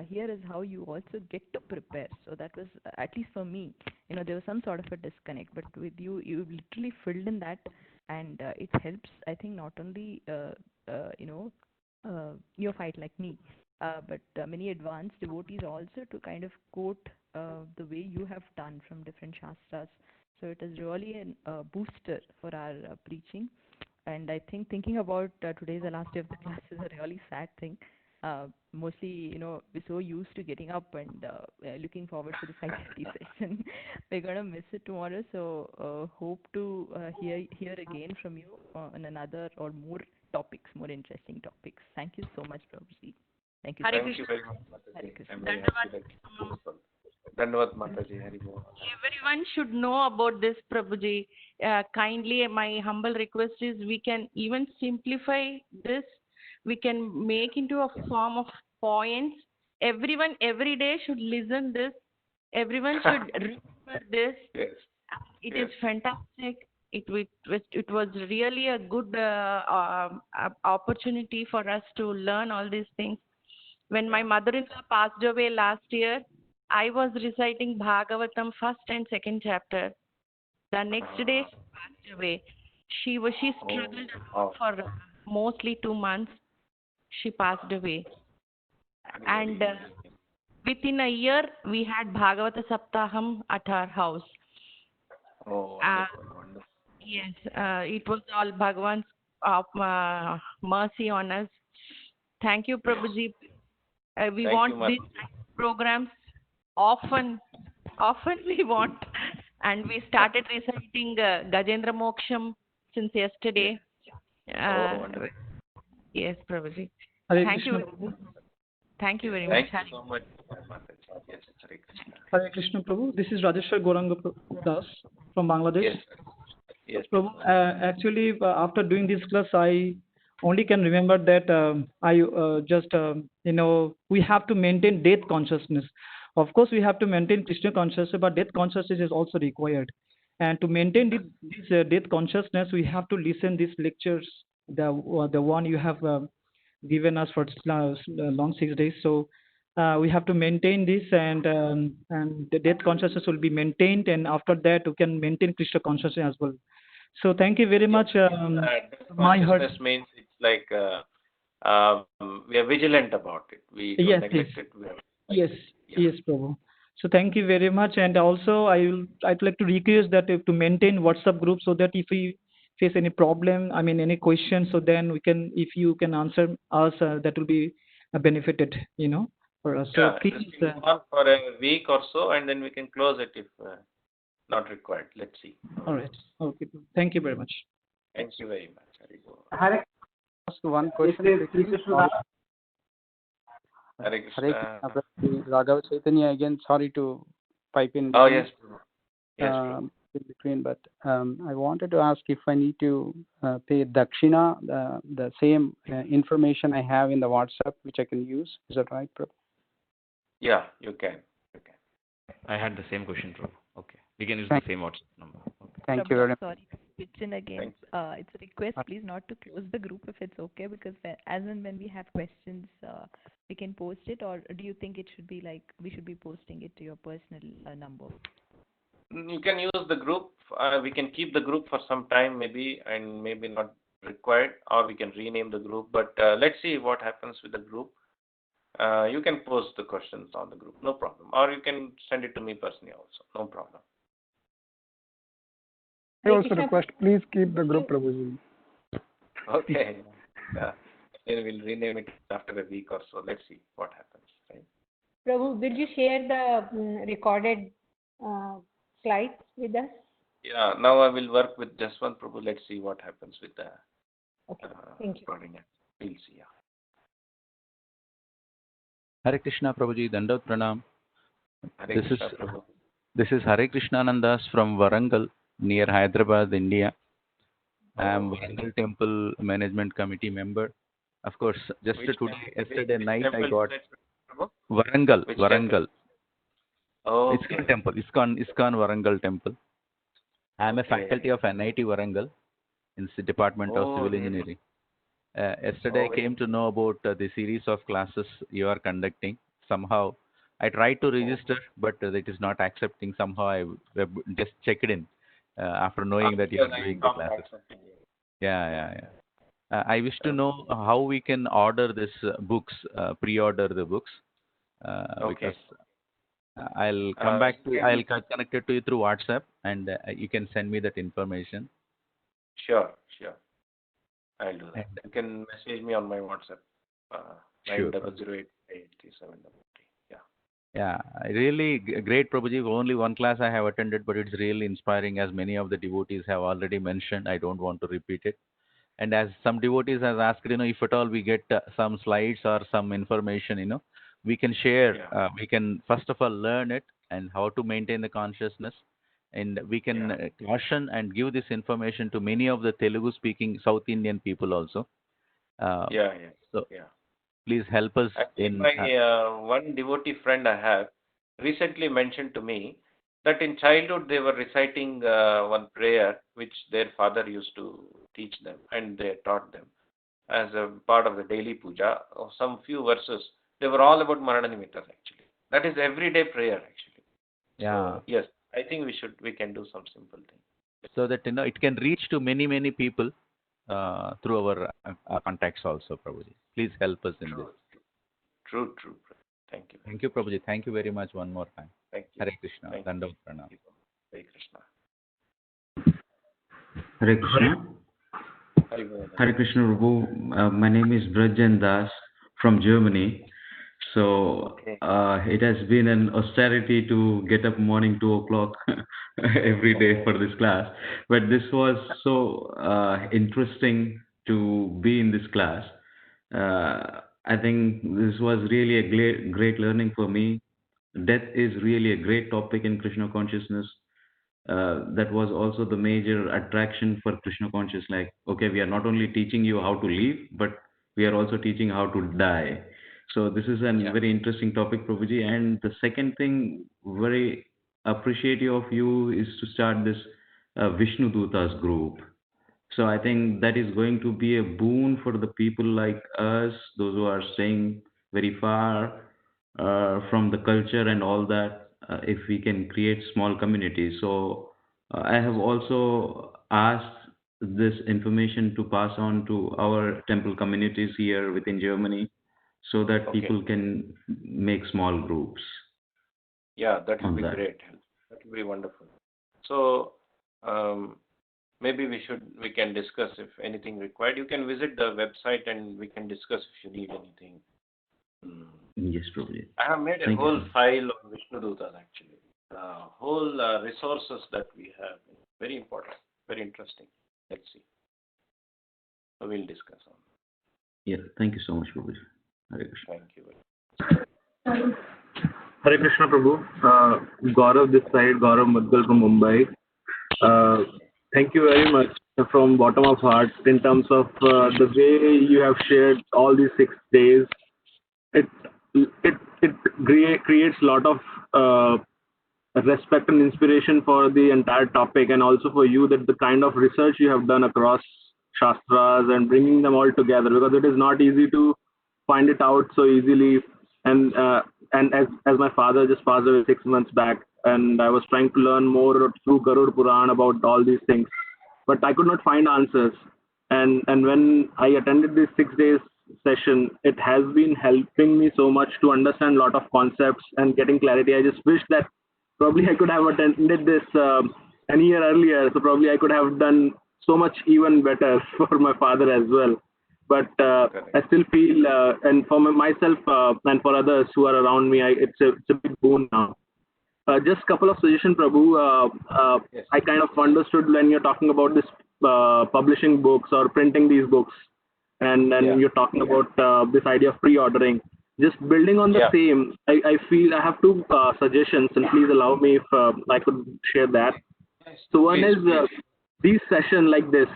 here is how you also get to prepare. So that was, at least for me, there was some sort of a disconnect. But with you, you literally filled in that, and it helps, I think, not only, neophyte like me, but many advanced devotees also, to kind of quote the way you have done from different shastras. So it is really a booster for our preaching. And I think thinking about today is the last day of the class is a really sad thing. Mostly, we're so used to getting up and looking forward to the 5:50 session. We're going to miss it tomorrow. So hope to hear again from you on another or more topics, more interesting topics. Thank you so much, Prabhuji. Thank you. Hare Thank you Krishna. very much, Hare Mataji. Krishna. I'm very happy that you were useful. Dandavad Mataji. Hari Bol. Everyone should know about this, Prabhuji. Kindly, my humble request is we can even simplify this. We can make into a form of points. Everyone every day should listen this. Everyone should remember this. Yes. It Yes. is fantastic. It was really a good opportunity for us to learn all these things. When my mother-in-law passed away last year, I was reciting Bhagavatam first and second chapter. The next day she passed away. She struggled for mostly 2 months. She passed away. And within a year, we had Bhagavata Saptaham at our house. Oh, wonderful, wonderful. Yes, it was all Bhagavan's mercy on us. Thank you, Prabhuji. We Thank want you, these Mataji. programs often we want. And we started reciting Gajendra Moksham since yesterday. Wonderful. Yes, Prabhuji. Hare Thank you. Krishna. Thank you very Thank much. you so much, Mataji. Yes, Hare Krishna. Hare Krishna, Prabhu. This is Rajeshwar Goranga Das from Bangladesh. Yes, sir. Yes, Prabhu, actually, after doing this class, I only can remember that we have to maintain death consciousness. Of course, we have to maintain Krishna consciousness, but death consciousness is also required. And to maintain this death consciousness, we have to listen these lectures, the one you have given us for long 6 days. So we have to maintain this, and the death consciousness will be maintained, and after that, we can maintain Krishna consciousness as well. So thank you very much. My heart. Consciousness means it's like we are vigilant about it. We don't neglect it. Yes, Prabhu. So thank you very much, and also I'd like to request that to maintain WhatsApp group, so that if we face any problem, any question, so then we can, if you can answer us, that will be benefited, for us. So please. Just keep on for a week or so, and then we can close it if not required. Let's see. All right. Okay. Thank you very much. Thank you very much. Hari Bol. Hare ask one question. Hare Krishna. Hare Krishna. Raghav Chaitanya again. Sorry to pipe in. Oh yes. Yes. In between, but I wanted to ask if I need to pay dakshina, the same information I have in the WhatsApp, which I can use. Is that right, Prabhu? Yeah, you can. I had the same question, Prabhu. Okay. We can use the same WhatsApp number. Okay. Thank you very much. Sorry, switch in again. It's a request, please, not to close the group if it's okay, because as and when we have questions, we can post it, or do you think it should be like we should be posting it to your personal number? You can use the group. We can keep the group for some time, maybe, and maybe not required, or we can rename the group. But let's see what happens with the group. You can post the questions on the group, no problem. Or you can send it to me personally also, no problem. I also request, please keep the group, Prabhuji. Okay. Then we'll rename it after a week or so. Let's see what happens. Right? Prabhu, will you share the recorded slides with us? Yeah, now I will work with Jaswant Prabhu. Let's see what happens with the Thank you. recording. We'll see. Yeah. Hare Krishna Prabhuji, Dandavat Pranam. Hare Krishna, Prabhu. This is Hare Krishna Nandas from Warangal, near Hyderabad, India. I am Warangal Temple Management Committee member. Of course, just yesterday night I got Warangal. Oh, ISKCON Temple, ISKCON Warangal Temple. I am a faculty of NIT Warangal in the Department of Civil Engineering. Yesterday I came to know about the series of classes you are conducting. Somehow I tried to register, but it is not accepting. Somehow I just checked in after knowing that you are doing the classes. Yeah. I wish to know how we can order this books, pre-order the books, because I'll come back to. I'll get connected to you through WhatsApp, and you can send me that information. Sure. I'll do that. You can message me on my WhatsApp. 90088373. Yeah, really great, Prabhuji. Only one class I have attended, but it's really inspiring, as many of the devotees have already mentioned. I don't want to repeat it. And as some devotees has asked, if at all we get some slides or some information, we can share. We can first of all learn it and how to maintain the consciousness, and we can caution and give this information to many of the Telugu-speaking South Indian people also. So please help us in. My one devotee friend I have recently mentioned to me that in childhood they were reciting one prayer which their father used to teach them, and they taught them as a part of the daily puja of some few verses. They were all about Marananimitta actually. That is everyday prayer actually. Yeah. So, yes, I think we can do some simple thing. So that it can reach to many people through our contacts also, Prabhuji. Please help us in this. True. Thank you. Thank you, Prabhuji. Thank you very much one more time. Thank you. Hare Krishna. Dandavat Pranam. Hare Krishna. Hare Krishna. Hare Krishna, Prabhu. My name is Brajan Das from Germany. So it has been an austerity to get up morning 2 o'clock every day for this class. But this was so interesting to be in this class. I think this was really a great learning for me. Death is really a great topic in Krishna consciousness. That was also the major attraction for Krishna consciousness. Like, okay, we are not only teaching you how to live, but we are also teaching how to die. So this is a very interesting topic, Prabhuji. And the second thing, very appreciative of you, is to start this Vishnu Dutas group. So I think that is going to be a boon for the people like us, those who are staying very far from the culture and all that, if we can create small communities. So I have also asked this information to pass on to our temple communities here within Germany, so that people can make small groups. Yeah, that would be great. That would be wonderful. So maybe we can discuss if anything required. You can visit the website and we can discuss if you need anything. Yes, probably. I have made a whole file on Vishnu Dutas actually. Whole resources that we have. Very important, very interesting. Let's see. So we'll discuss on. Yeah, thank you so much, Prabhu. Hare Krishna. Thank you. Hare Krishna, Prabhu. Gaurav this side, Gaurav Madgal from Mumbai. Thank you very much from bottom of heart in terms of the way you have shared all these 6 days. It creates a lot of respect and inspiration for the entire topic, and also for you, that the kind of research you have done across Shastras and bringing them all together, because it is not easy to find it out so easily. And as my father just passed away 6 months back, and I was trying to learn more through Garud Puran about all these things, but I could not find answers. And when I attended this 6 days session, it has been helping me so much to understand a lot of concepts and getting clarity. I just wish that probably I could have attended this a year earlier, so probably I could have done so much even better for my father as well. But I still feel, and for myself and for others who are around me, it's a big boon now. Just a couple of suggestions, Prabhu. I kind of understood when you're talking about this publishing books or printing these books, and you're talking about this idea of pre-ordering. Just building on the same, I feel I have 2 suggestions, and please allow me if I could share that. So one is these sessions like this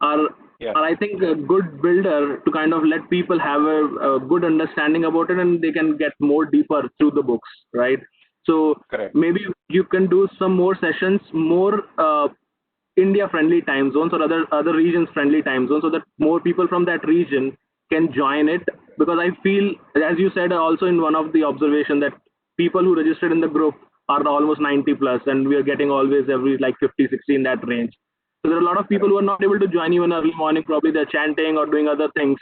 are I think a good builder to kind of let people have a good understanding about it, and they can get more deeper through the books, right? So maybe you can do some more sessions, more India-friendly time zones or other regions-friendly time zones, so that more people from that region can join it. Because I feel, as you said also in one of the observation, that people who registered in the group are almost 90 plus, and we are getting always every like 50, 60 in that range. So there are a lot of people who are not able to join even early morning, probably they're chanting or doing other things.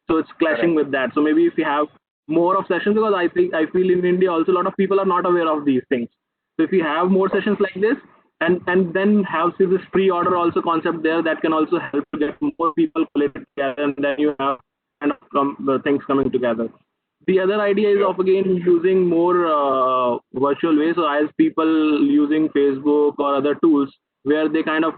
So it's clashing with that. So maybe if you have more of sessions, because I feel in India also a lot of people are not aware of these things. So if you have more sessions like this, and then have this pre-order also concept there, that can also help to get more people collected together, and then you have kind of things coming together. The other idea is of again using more virtual ways. So as people using Facebook or other tools where they kind of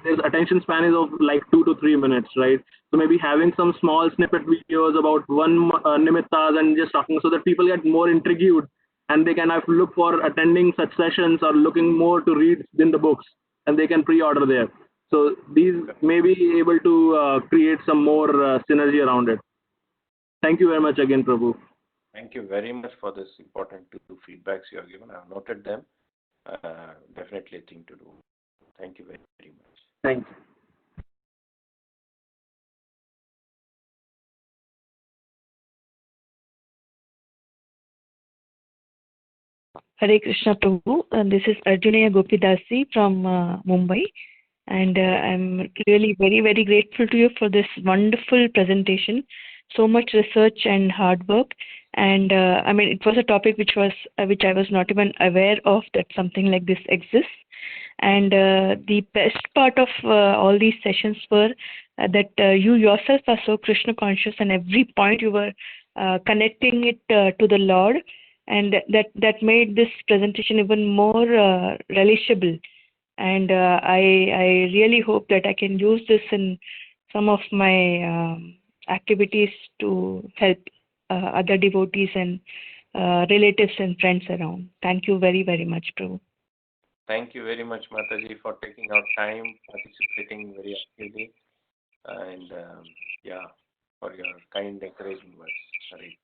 their attention span is of like 2 to 3 minutes, right? So maybe having some small snippet videos about one nimittas and just talking so that people get more intrigued and they can have to look for attending such sessions or looking more to read in the books and they can pre-order there. So these may be able to create some more synergy around it. Thank you very much again, Prabhu. Thank you very much for this important two feedbacks you have given. I have noted them. Definitely a thing to do. Thank you very, very much. Thank you. Hare Krishna Prabhu, this is Arjunaya Gopidasi from Mumbai, and I'm really very, very grateful to you for this wonderful presentation. So much research and hard work, and I mean, it was a topic which I was not even aware of that something like this exists. And the best part of all these sessions were that you yourself are so Krishna conscious, and every point you were connecting it to the Lord, and that made this presentation even more relishable. And I really hope that I can use this in some of my activities to help other devotees and relatives and friends around. Thank you very, very much, Prabhu. Thank you very much, Mataji, for taking out time, participating very actively, and yeah, for your kind, encouraging words. Sorry.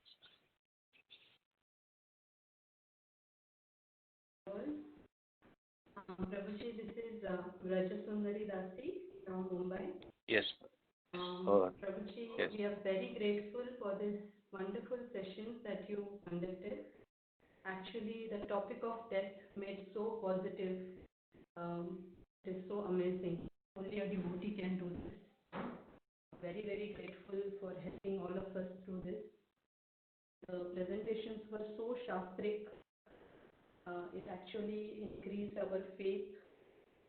Prabhuji, this is Rajasundari Dasi from Mumbai. Yes. Prabhuji, yes. We are very grateful for this wonderful sessions that you conducted. Actually, the topic of death made so positive. It is so amazing. Only a devotee can do this. Very, very grateful for helping all of us through this. The presentations were so shastric. It actually increased our faith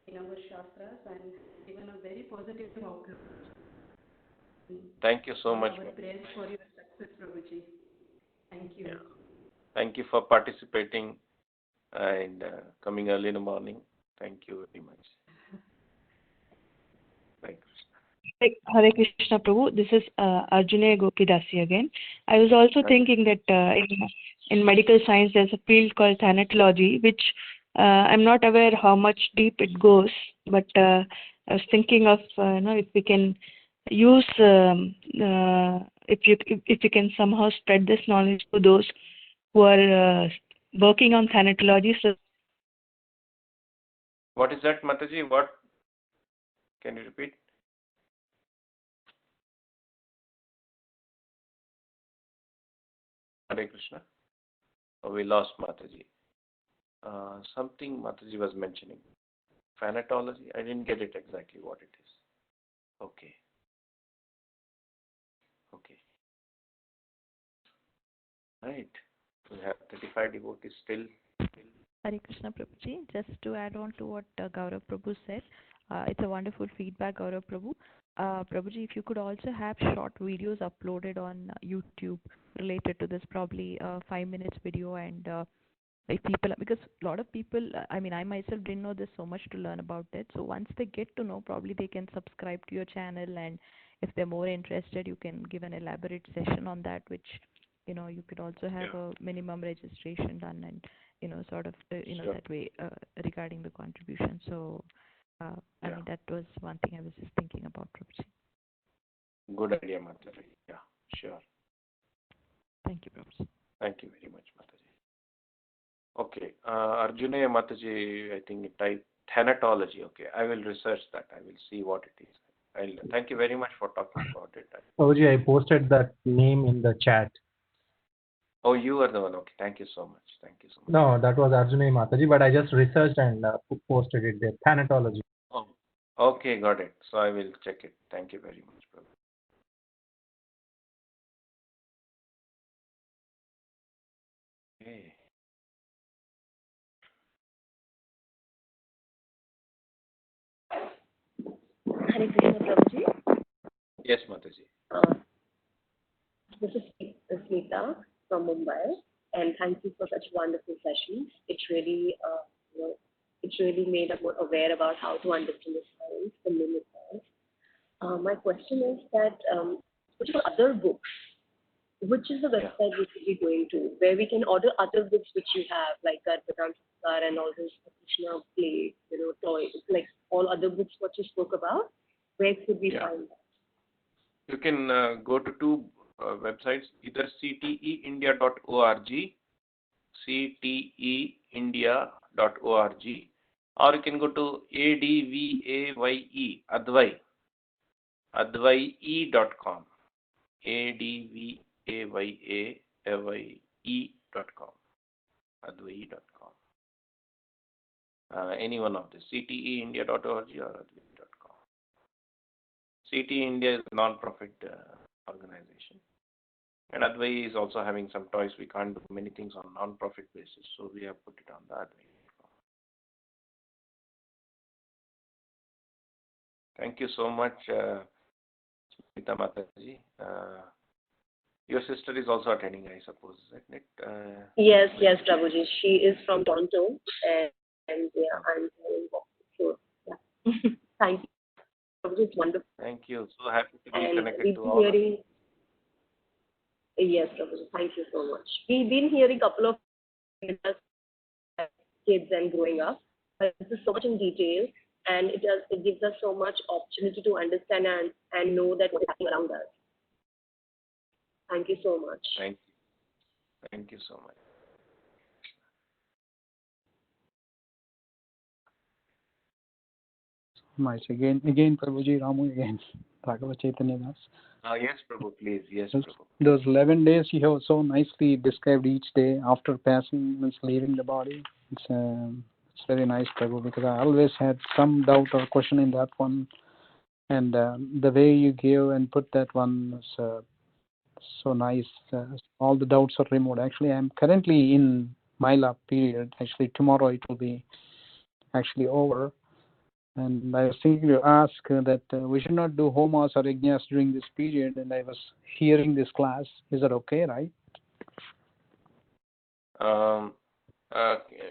in our shastras and given a very positive outlook. Thank you so much. Our prayers for your success, Prabhuji. Thank you. Yeah. Thank you for participating and coming early in the morning. Thank you very much. Thanks. Hare Krishna Prabhu, this is Arjunaya Gopidasi again. I was also thinking that in medical science there's a field called thanatology, which I'm not aware how much deep it goes, but I was thinking of if we can use if you can somehow spread this knowledge to those who are working on thanatology. So what is that, Mataji? What? Can you repeat? Hare Krishna. Oh, we lost Mataji. Something Mataji was mentioning. Phanatology? I didn't get it exactly what it is. Okay. Okay. Right. We have 35 devotees still. Hare Krishna Prabhuji, just to add on to what Gaurav Prabhu said, it's a wonderful feedback, Gaurav Prabhu. Prabhuji, if you could also have short videos uploaded on YouTube related to this, probably a 5 minutes video, and if people, because a lot of people, I mean, I myself didn't know there's so much to learn about it. So once they get to know, probably they can subscribe to your channel, and if they're more interested, you can give an elaborate session on that, which, you could also have a minimum registration done, and, sort of, that way regarding the contribution. So, I mean, that was one thing I was just thinking about, Prabhuji. Good idea, Mataji. Yeah, sure. Thank you, Prabhuji. Thank you very much, Mataji. Okay, Arjunaya Mataji, I think it typed thanatology. Okay, I will research that. I will see what it is. Thank you very much for talking about it. Prabhuji, I posted that name in the chat. Oh, you are the one. Okay, thank you so much. Thank you so much. No, that was Arjunaya Mataji, but I just researched and posted it there. Thanatology. Oh, okay, got it. So I will check it. Thank you very much, brother. Okay. Hare Krishna Prabhuji. Yes, Mataji. This is Smita from Mumbai, and thank you for such wonderful sessions. It really, it really made us more aware about how to understand the science, the a minute. My question is that which are other books? Which is the website we should be going to, where we can order other books which you have, like Vedanta Sar and all those Krishna play, toys, like all other books what you spoke about? Where could we find that? You can go to two websites, either cteindia.org, cteindia.org, or you can go to ADVAYE, advai.com, advayee.com, advai.com. Any one of this, cteindia.org or advai.com. CT India is a non-profit organization. And Advai is also having some toys. We can't do many things on non-profit basis, so we have put it on the Advai.com. Thank you so much, Smita Mataji. Your sister is also attending, I suppose, isn't it? Yes, Prabhuji. She is from Toronto, and I'm doing so. Yeah. Thank you. It's wonderful. Thank you. So happy to be And connected we've to been all of hearing, you. yes, Prabhuji, thank you so much. We've been hearing a couple of kids and growing up, but this is so much in detail, and it gives us so much opportunity to understand and know that what's happening around us. Thank you so much. Thank you. Thank you so much. Much again, Prabhuji, Ramu again, Bhagavad Chaitanya Das. Yes, Prabhu, please. Yes, Prabhu. Those 11 days you have so nicely described each day after passing, means leaving the body. It's very nice, Prabhu, because I always had some doubt or question in that one. And the way you gave and put that one was so nice. All the doubts are removed. Actually, I'm currently in Mila period. Actually, tomorrow it will be actually over. And I was thinking to ask that we should not do homas or yajnas during this period, and I was hearing this class. Is that okay, right?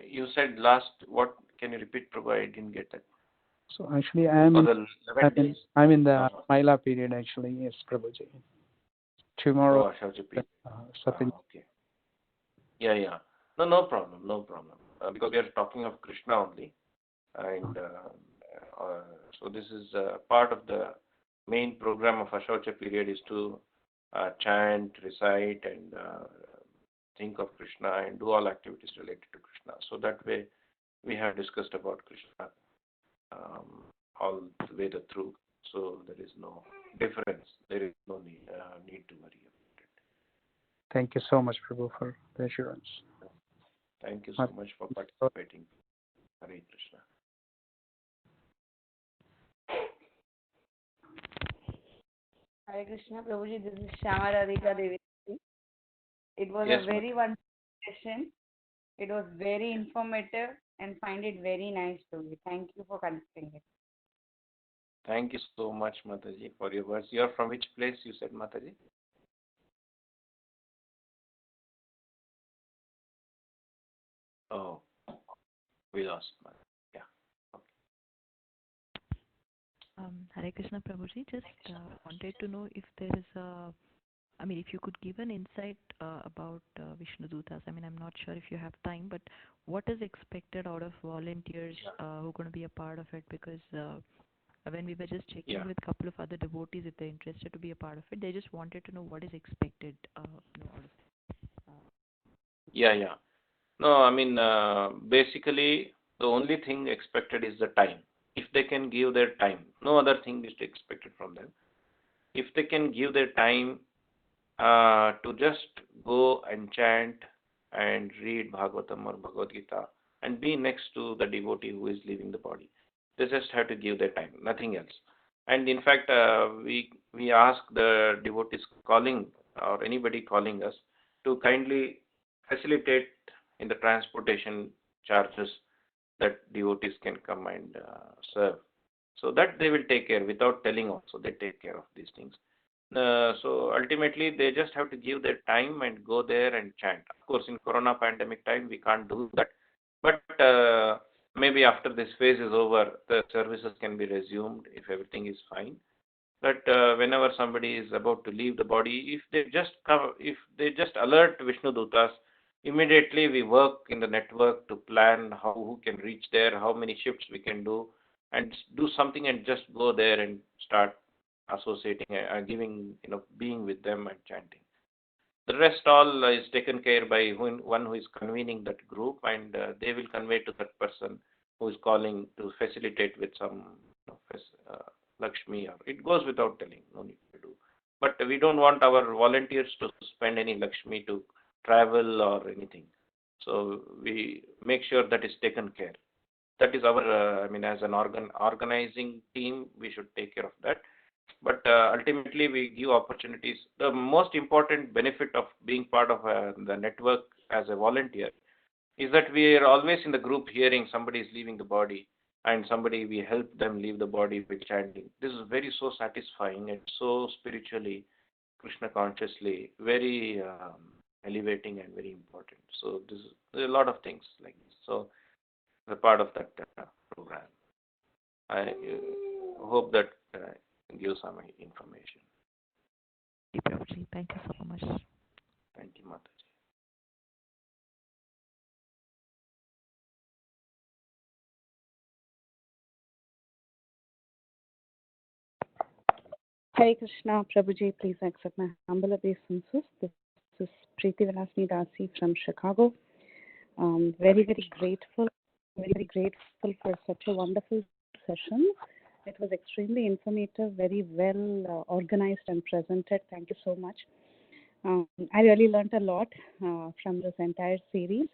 You said last, what, can you repeat, Prabhu? I didn't get that. So actually, I'm in the Mila period, actually, yes, Prabhuji. Tomorrow. Oh, Ashaucha period. Okay. Yeah. No problem. Because we are talking of Krishna only. And so this is part of the main program of Ashaucha period is to chant, recite, and think of Krishna and do all activities related to Krishna. So that way we have discussed about Krishna all the way through. So there is no difference. There is no need to worry about it. Thank you so much, Prabhu, for the assurance. Thank you so much for participating. Hare Krishna. Hare Krishna, Prabhuji, this is Shyama Radhika Devi. It was Yes, a very wonderful session. It was very informative and find it very nice, Prabhuji. Thank you for conducting it. Thank you so much, Mataji, for your words. You are from which place, you said, Mataji? Oh, we lost Mataji. Yeah. Okay. Hare Krishna, Prabhuji. Just wanted to know if there is if you could give an insight about Vishnu Dutas. I'm not sure if you have time, but what is expected out of volunteers who are going to be a part of it? Because when we were just checking with a couple of other devotees, if they're interested to be a part of it, they just wanted to know what is expected out of it. Yeah. No, basically, the only thing expected is the time. If they can give their time, no other thing is expected from them. If they can give their time to just go and chant and read Bhagavatam or Bhagavad Gita and be next to the devotee who is leaving the body. They just have to give their time, nothing else. And in fact, we ask the devotees calling or anybody calling us to kindly facilitate in the transportation charges that devotees can come and serve. So that they will take care without telling also, they take care of these things. So ultimately, they just have to give their time and go there and chant. Of course, in Corona pandemic time, we can't do that. But Maybe after this phase is over, the services can be resumed if everything is fine. But whenever somebody is about to leave the body, if they just alert Vishnu Dutas, immediately we work in the network to plan who can reach there, how many shifts we can do, and do something and just go there and start associating, giving, being with them and chanting. The rest all is taken care by one who is convening that group, and they will convey to that person who is calling to facilitate with some Lakshmi. Or it goes without telling, no need to do. But we don't want our volunteers to spend any Lakshmi to travel or anything. So we make sure that is taken care. That is our, as an organizing team, we should take care of that. But ultimately, we give opportunities. The most important benefit of being part of the network as a volunteer is that we are always in the group hearing somebody is leaving the body, and we help them leave the body with chanting. This is very so satisfying and so spiritually, Krishna consciously, very elevating and very important. So there's a lot of things like this. So the part of that program. I hope that gives some information. Thank you so much. Thank you, Mataji. Hare Krishna, Prabhuji, please accept my humble obeisances. This is Preeti Vilasni Dasi from Chicago. Very, very grateful for such a wonderful session. It was extremely informative, very well organized and presented. Thank you so much. I really learned a lot from this entire series.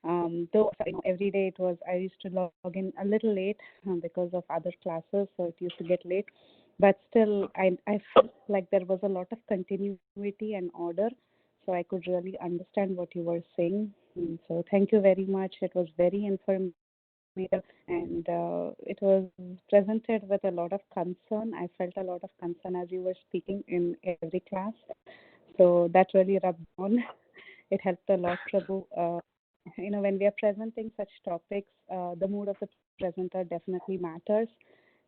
Though every day I used to log in a little late because of other classes, so it used to get late. But still, I felt like there was a lot of continuity and order, so I could really understand what you were saying. So thank you very much. It was very informative, and it was presented with a lot of concern. I felt a lot of concern as you were speaking in every class. So that really rubbed on. It helped a lot, Prabhu. When we are presenting such topics, the mood of the presenter definitely matters.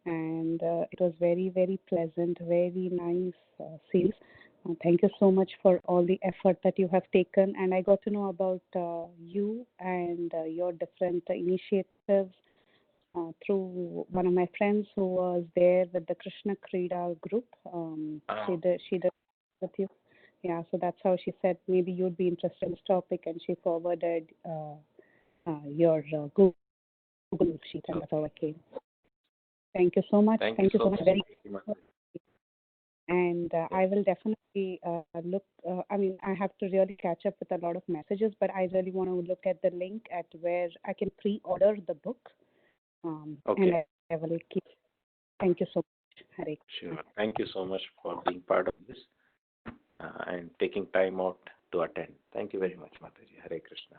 And it was very, very pleasant, very nice series. Thank you so much for all the effort that you have taken. And I got to know about you and your different initiatives through one of my friends who was there with the Krishna Krida group. She did with you. Yeah, so that's how she said maybe you'd be interested in this topic, and she forwarded your Google sheet, and that's how I came. Thank you so much. Thank you so much. And I will definitely look. I have to really catch up with a lot of messages, but I really want to look at the link at where I can pre-order the book. Okay. And I will keep. Thank you so much, Hare. Sure. Thank you so much for being part of this and taking time out to attend. Thank you very much, Mataji. Hare Krishna.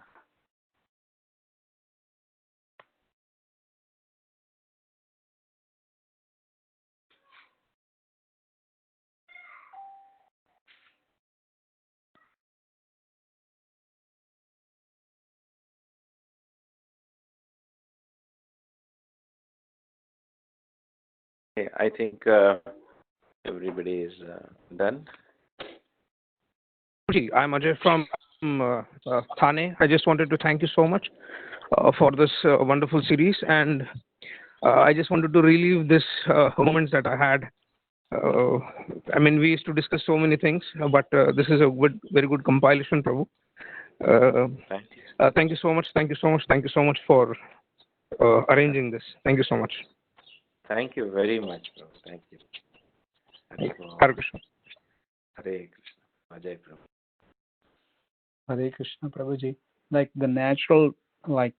Okay, I think everybody is done. I'm Ajay from Thane. I just wanted to thank you so much for this wonderful series, and I just wanted to relive this moments that I had. We used to discuss so many things, but this is a very good compilation, Prabhu. Thank you so much. Thank you so much. Thank you so much for arranging this. Thank you so much. Thank you very much, bro. Thank you. Hare Krishna. Hare Krishna. Ajay, Prabhu. Hare Krishna, Prabhuji. Like the natural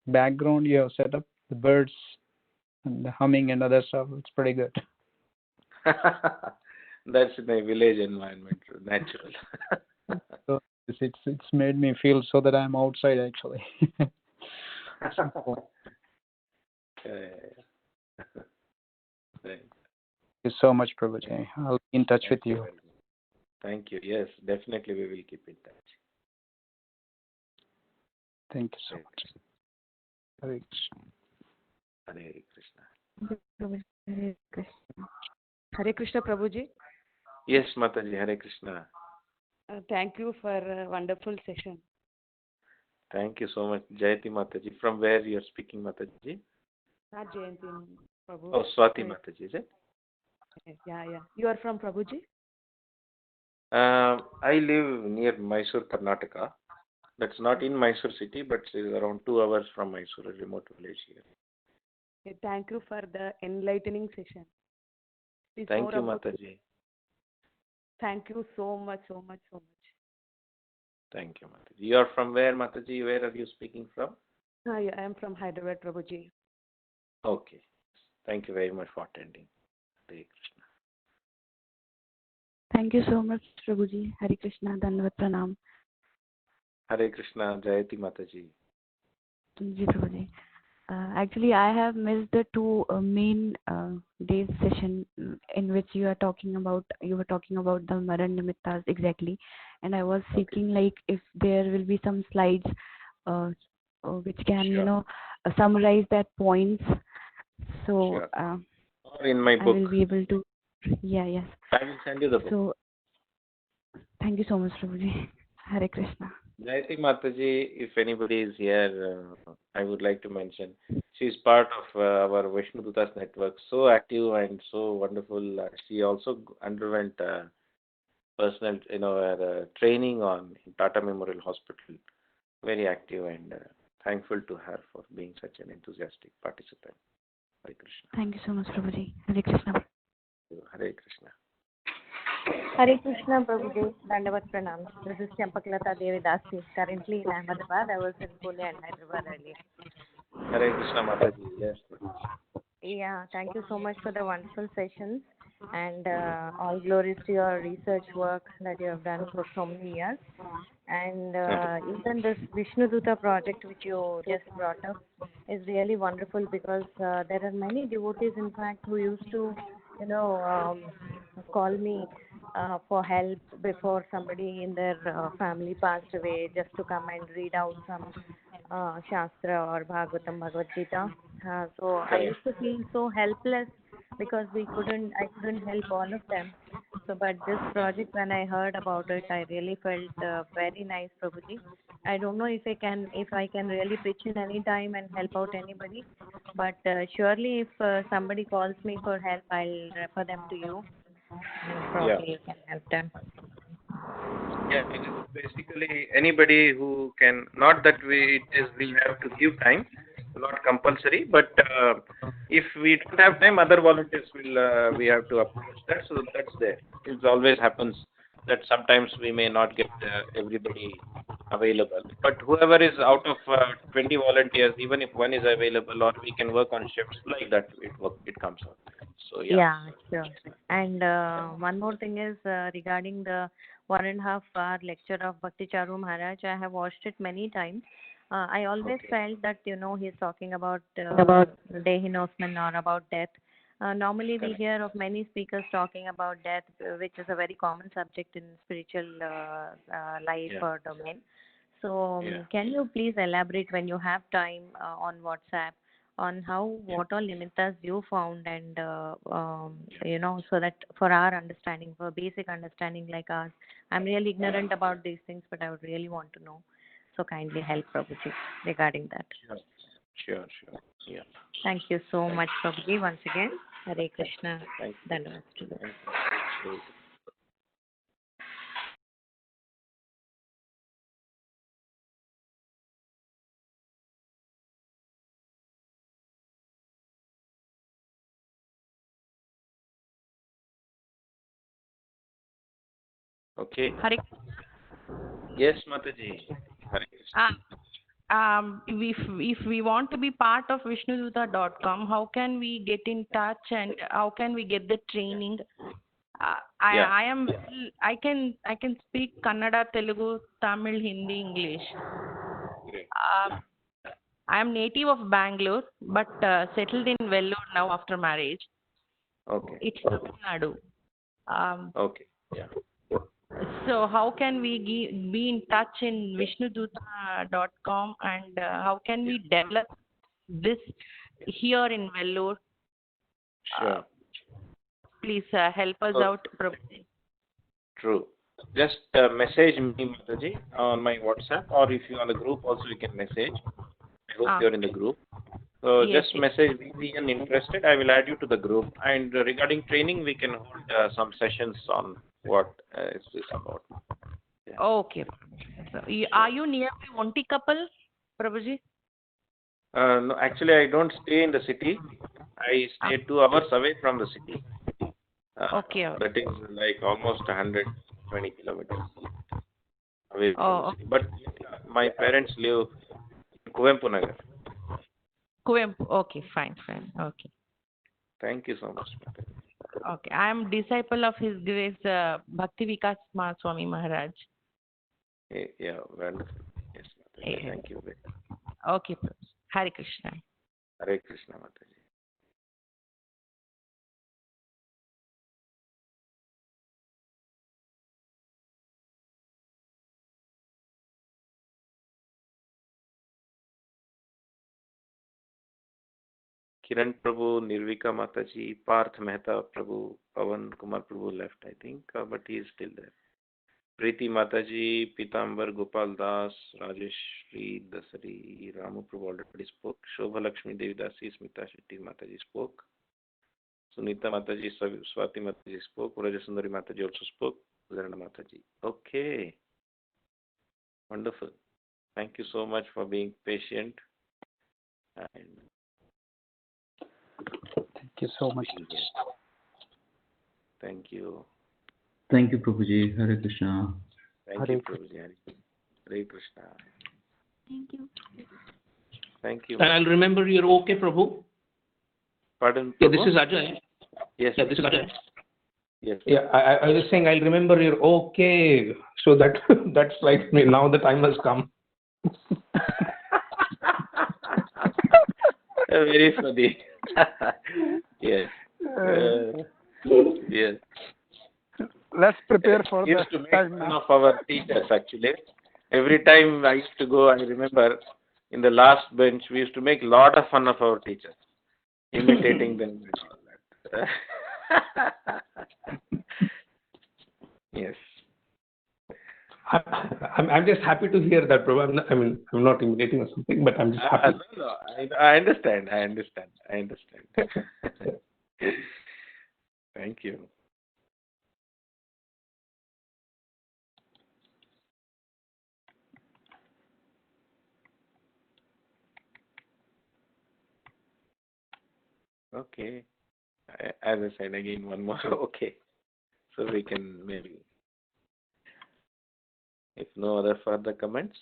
background you have set up, the birds and the humming and other stuff, it's pretty good. That's in a village environment, natural. So it's made me feel so that I'm outside actually. Thank you so much, Prabhuji. I'll be in touch with you. Thank you. Yes, definitely we will keep in touch. Thank you so much. Hare Krishna. Hare Krishna. Hare Krishna. Hare Krishna, Prabhuji. Yes, Mataji, Hare Krishna. Thank you for a wonderful session. Thank you so much, Jayati Mataji. From where you are speaking, Mataji? Not Jayanti, Prabhu. Oh, Swati Mataji, is it? Yeah. You are from Prabhuji? I live near Mysore, Karnataka. That's not in Mysore city, but it's around 2 hours from Mysore, a remote village here. Okay, thank you for the enlightening session. Please Thank more you, about- Mataji. Thank you so much. Thank you, Mataji. You are from where, Mataji? Where are you speaking from? I am from Hyderabad, Prabhuji. Okay. Thank you very much for attending. Hare Krishna. Thank you so much, Prabhuji. Hare Krishna, Dandavat Pranam. Hare Krishna, Jayati Mataji. Ji, Prabhuji. Actually, I have missed the two main days session in which you were talking about the Maran Nimittas exactly, and I was seeking like if there will be some slides which can summarize that points. So Or in my I book. will be able to. Yes. I will send you the book. So thank you so much, Prabhuji. Hare Krishna. Jayati Mataji, if anybody is here, I would like to mention, she is part of our Vaishnu Dutas network, so active and so wonderful. She also underwent personal, training on Tata Memorial Hospital. Very active and thankful to her for being such an enthusiastic participant. Hare Krishna. Thank you so much, Prabhuji. Hare Krishna. Hare Krishna. Hare Krishna, Prabhuji. Dandavat Pranam. This is Champaklata Devi Dasi. Currently in Ahmedabad. I was in Pune and Hyderabad earlier. Hare Krishna Mataji. Yes. Yeah, thank you so much for the wonderful sessions and all glories to your research work that you have done for so many years. And even this Vishnu Duta project which you just brought up is really wonderful because there are many devotees in fact who used to call me for help before somebody in their family passed away, just to come and read out some Shastra or Bhagavatam, Bhagavad Gita. So I used to feel so helpless because I couldn't help all of them. So, but this project, when I heard about it, I really felt very nice, Prabhuji. I don't know if I can really pitch in any time and help out anybody, but surely if somebody calls me for help, I'll refer them to you, and probably you can help them. Yeah, it is basically anybody who can, not that we have to give time, not compulsory, but if we don't have time, other volunteers will, we have to approach that, so that's there. It always happens that sometimes we may not get everybody available, but whoever is out of 20 volunteers, even if one is available, or we can work on shifts like that, it comes out. So Yeah, sure. And one more thing is regarding the 1.5 hour lecture of Bhakti Charu Maharaj. I have watched it many times. I always felt that he's talking about Dehi Nosman or about death. Normally we hear of many speakers talking about death, which is a very common subject in spiritual life or domain. So can you please elaborate when you have time on WhatsApp on what all nimittas you found, and so that for our understanding, for basic understanding like ours. I'm really ignorant about these things, but I would really want to know. So kindly help, Prabhuji, regarding that. Sure. Yeah. Thank you so much, Prabhuji, once again. Hare Krishna. Thank you. Dandavat to you. Thank you. Okay. Hare. Yes, Mataji. Hare Krishna. If we want to be part of VishnuDuta.com, how can we get in touch and how can we get the training? I can speak Kannada, Telugu, Tamil, Hindi, English. I am native of Bangalore, but settled in Vellore now after marriage. Okay. It's Tamil Nadu. Okay. Yeah. So how can we be in touch in VishnuDuta.com, and how can we develop this here in Vellore. Sure. Please help us Oh. out, Prabhuji. True. Just message me, Mataji, on my WhatsApp, or if you're on the group also, you can message. I hope you're in the group. So Yes, just yes. message me and interested. I will add you to the group. And regarding training, we can hold some sessions on what is this about. Okay. So, are you near Monty Couple, Prabhuji? No, actually, I don't stay in the city. I stay 2 hours away from the city. Okay. That is like almost 120 kilometers away from the city. But my parents live in Kuvempu Nagar. Kuvempu. Okay, fine. Okay. Thank you so much. Okay. I am disciple of His Grace Bhakti Vikas Swami Maharaj. Yeah, wonderful. Yes, Mataji. Thank you. Okay, Prabhuji. Hare Krishna. Hare Krishna, Mataji. Kiran Prabhu, Nirvika Mataji, Parth Mehta Prabhu, Pavan Kumar Prabhu left, I think, but he is still there. Preeti Mataji, Pitambar Gopal Das, Rajesh Sri Dasari, Ramu Prabhu already spoke. Shobha Lakshmi Devidasi, Smita Shetty Mataji spoke. Sunita Mataji, Swati Mataji spoke. Rajasundari Mataji also spoke. Zarana Mataji. Okay. Wonderful. Thank you so much for being patient. And Thank you so much. thank you. Thank you, Prabhuji. Hare Krishna. Thank you, Prabhuji. Hare Krishna. Thank you. Thank you. And I'll remember you're okay, Prabhu. Pardon, Yeah, Prabhu? this is Ajay. Yes. Yeah, this is Ajay. Yes. Yeah, I was just saying I'll remember you're okay. So that that's like me. Now the time has come. Very funny. Yes. Yes. Let's prepare for We the used to make time fun now. of our teachers, actually. Every time I used to go, I remember in the last bench, we used to make a lot of fun of our teachers, imitating them and all that. Yes. I'm just happy to hear that, Prabhu. I'm not imitating or something, but I'm just happy. No, I understand. Thank you. Okay. As I said again, one more. Okay. So we can maybe, if no other further comments.